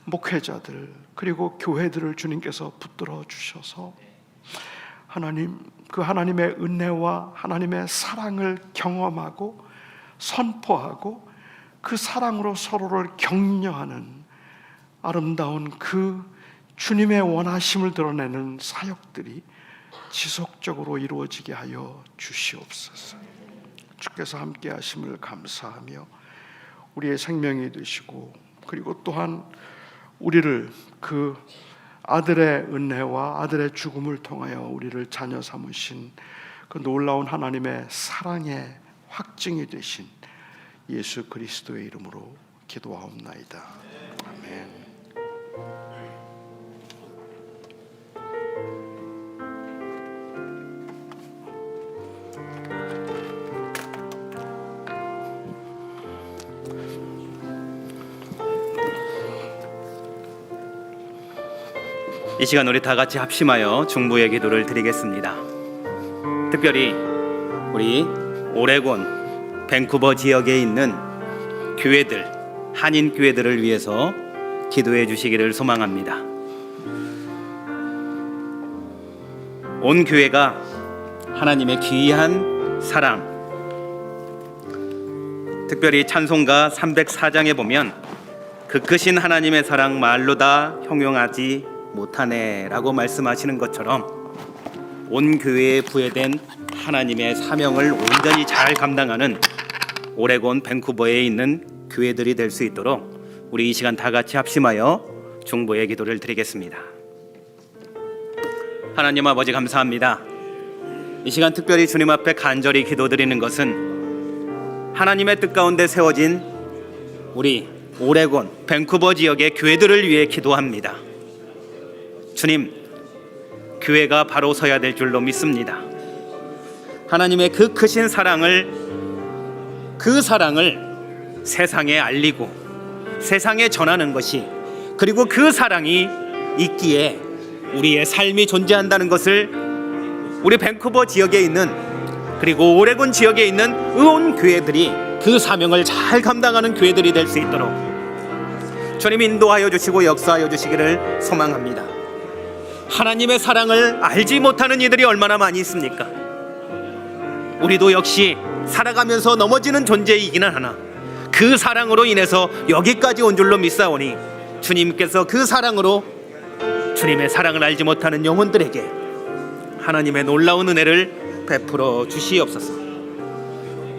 Speaker 1: 목회자들, 그리고 교회들을 주님께서 붙들어 주셔서 하나님, 그 하나님의 은혜와 하나님의 사랑을 경험하고 선포하고 그 사랑으로 서로를 격려하는 아름다운 그 주님의 원하심을 드러내는 사역들이 지속적으로 이루어지게 하여 주시옵소서. 주께서 함께 하심을 감사하며 우리의 생명이 되시고 그리고 또한 우리를 그 아들의 은혜와 아들의 죽음을 통하여 우리를 자녀 삼으신 그 놀라운 하나님의 사랑의 확증이 되신 예수 그리스도의 이름으로 기도하옵나이다. 아멘.
Speaker 2: 이 시간 우리 다 같이 합심하여 중보의 기도를 드리겠습니다. 특별히 우리 오레곤, 밴쿠버 지역에 있는 교회들, 한인 교회들을 위해서 기도해 주시기를 소망합니다. 온 교회가 하나님의 귀한 사랑, 특별히 찬송가 304장에 보면 그 크신 하나님의 사랑 말로 다 형용하지 못하네 라고 말씀하시는 것처럼 온 교회에 부여된 하나님의 사명을 온전히 잘 감당하는 오레곤 밴쿠버에 있는 교회들이 될 수 있도록 우리 이 시간 다 같이 합심하여 중보의 기도를 드리겠습니다. 하나님 아버지, 감사합니다. 이 시간 특별히 주님 앞에 간절히 기도드리는 것은 하나님의 뜻 가운데 세워진 우리 오레곤 밴쿠버 지역의 교회들을 위해 기도합니다. 주님, 교회가 바로 서야 될 줄로 믿습니다. 하나님의 그 크신 사랑을, 그 사랑을 세상에 알리고 세상에 전하는 것이, 그리고 그 사랑이 있기에 우리의 삶이 존재한다는 것을 우리 밴쿠버 지역에 있는, 그리고 오레곤 지역에 있는 온 교회들이 그 사명을 잘 감당하는 교회들이 될 수 있도록 주님 인도하여 주시고 역사하여 주시기를 소망합니다. 하나님의 사랑을 알지 못하는 이들이 얼마나 많이 있습니까? 우리도 역시 살아가면서 넘어지는 존재이기는 하나 그 사랑으로 인해서 여기까지 온 줄로 믿사오니 주님께서 그 사랑으로 주님의 사랑을 알지 못하는 영혼들에게 하나님의 놀라운 은혜를 베풀어 주시옵소서.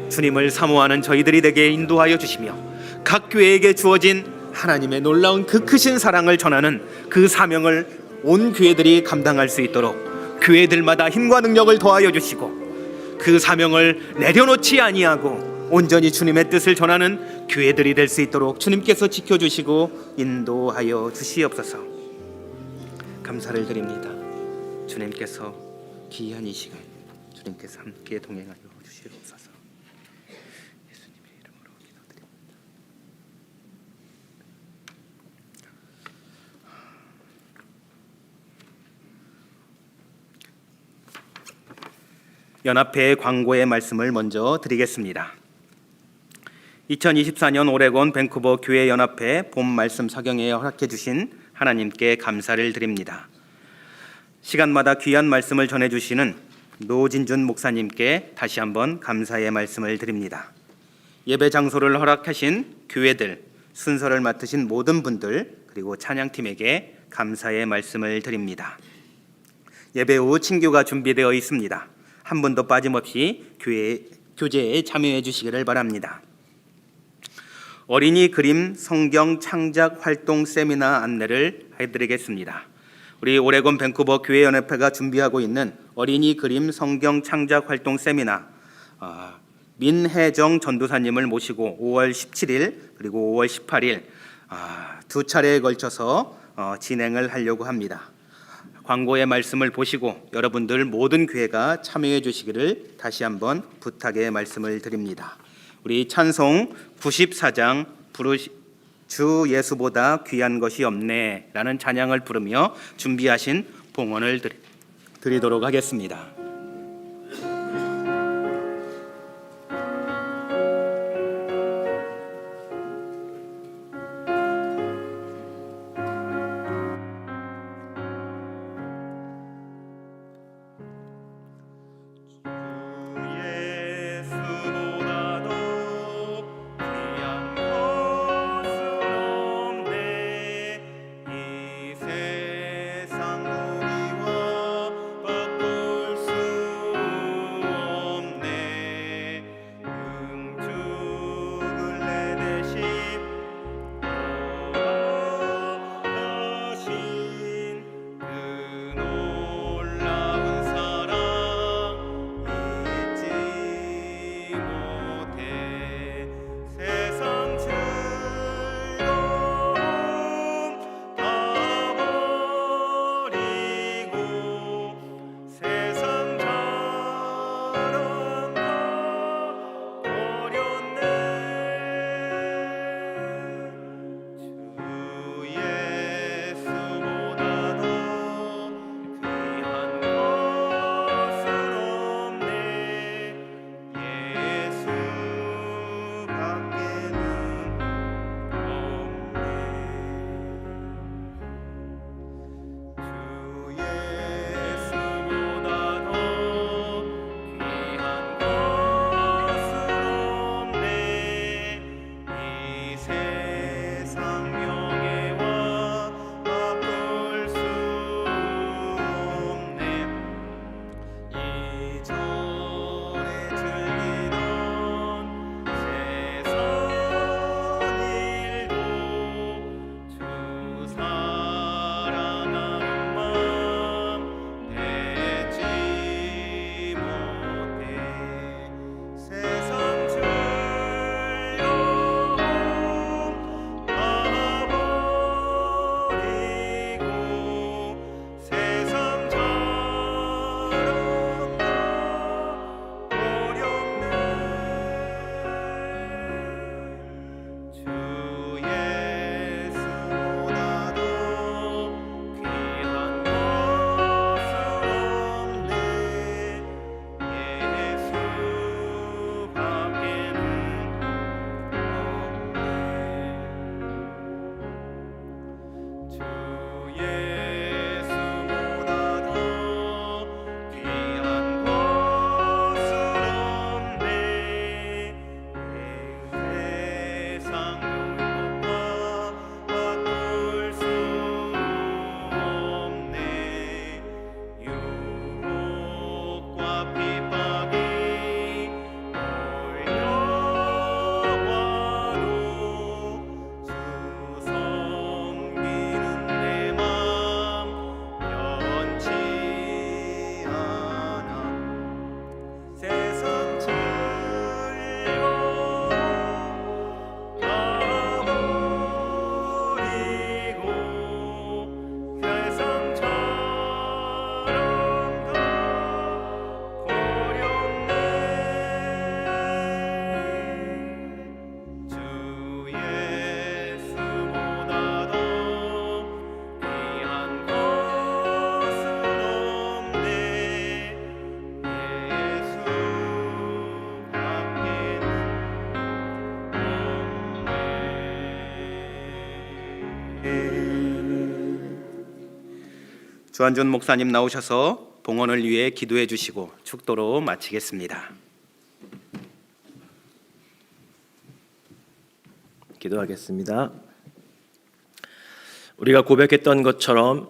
Speaker 2: 주님을 사모하는 저희들이 되게 인도하여 주시며 각 교회에게 주어진 하나님의 놀라운 그 크신 사랑을 전하는 그 사명을 온 교회들이 감당할 수 있도록 교회들마다 힘과 능력을 더하여 주시고 그 사명을 내려놓지 아니하고 온전히 주님의 뜻을 전하는 교회들이 될 수 있도록 주님께서 지켜주시고 인도하여 주시옵소서. 감사를 드립니다. 주님께서 귀한 이 시간 주님께서 함께 동행하여 주시옵소서. 예수님의 이름으로 기도드립니다. 연합회의 광고의 말씀을 먼저 드리겠습니다. 2024년 오레곤 밴쿠버 교회 연합회 봄 말씀 사경회에 허락해 주신 하나님께 감사를 드립니다. 시간마다 귀한 말씀을 전해 주시는 노진준 목사님께 다시 한번 감사의 말씀을 드립니다. 예배 장소를 허락하신 교회들, 순서를 맡으신 모든 분들, 그리고 찬양팀에게 감사의 말씀을 드립니다. 예배 후 친교가 준비되어 있습니다. 한 분도 빠짐없이 교제에 참여해 주시기를 바랍니다. 어린이 그림 성경 창작 활동 세미나 안내를 해드리겠습니다. 우리 오레곤 밴쿠버 교회연합회가 준비하고 있는 어린이 그림 성경 창작 활동 세미나, 민혜정 전도사님을 모시고 5월 17일 그리고 5월 18일 두 차례에 걸쳐서 진행을 하려고 합니다. 광고의 말씀을 보시고 여러분들 모든 교회가 참여해 주시기를 다시 한번 부탁의 말씀을 드립니다. 우리 찬송 94장 주 예수보다 귀한 것이 없네 라는 찬양을 부르며 준비하신 봉헌을 드리도록 하겠습니다.
Speaker 3: 수
Speaker 2: 주한준 목사님 나오셔서 봉헌을 위해 기도해 주시고 축도로 마치겠습니다.
Speaker 3: 기도하겠습니다. 우리가 고백했던 것처럼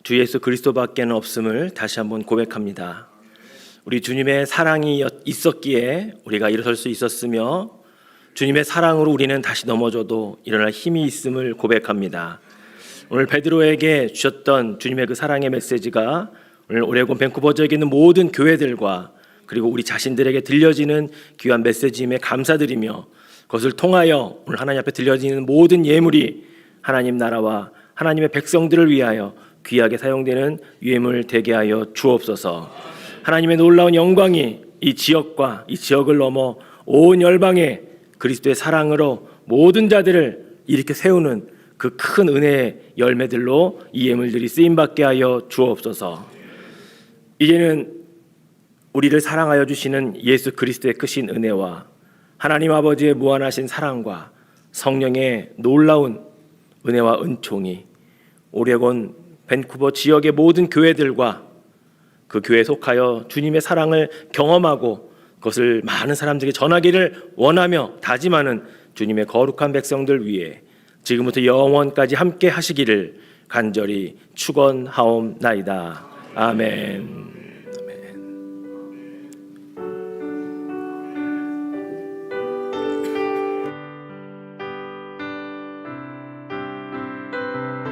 Speaker 3: 주 예수 그리스도밖에는 없음을 다시 한번 고백합니다. 우리 주님의 사랑이 있었기에 우리가 일어설 수 있었으며 주님의 사랑으로 우리는 다시 넘어져도 일어날 힘이 있음을 고백합니다. 오늘 베드로에게 주셨던 주님의 그 사랑의 메시지가 오늘 오레곤 밴쿠버 지역에 있는 모든 교회들과 그리고 우리 자신들에게 들려지는 귀한 메시지임에 감사드리며 그것을 통하여 오늘 하나님 앞에 들려지는 모든 예물이 하나님 나라와 하나님의 백성들을 위하여 귀하게 사용되는 유해물 되게 하여 주옵소서. 하나님의 놀라운 영광이 이 지역과 이 지역을 넘어 온 열방에 그리스도의 사랑으로 모든 자들을 이렇게 세우는 그 큰 은혜의 열매들로 이 예물들이 쓰임받게 하여 주옵소서. 이제는 우리를 사랑하여 주시는 예수 그리스도의 크신 은혜와 하나님 아버지의 무한하신 사랑과 성령의 놀라운 은혜와 은총이 오레곤 밴쿠버 지역의 모든 교회들과 그 교회에 속하여 주님의 사랑을 경험하고 그것을 많은 사람들에게 전하기를 원하며 다짐하는 주님의 거룩한 백성들 위해 지금부터 영원까지 함께 하시기를 간절히 축원하옵나이다. 아멘.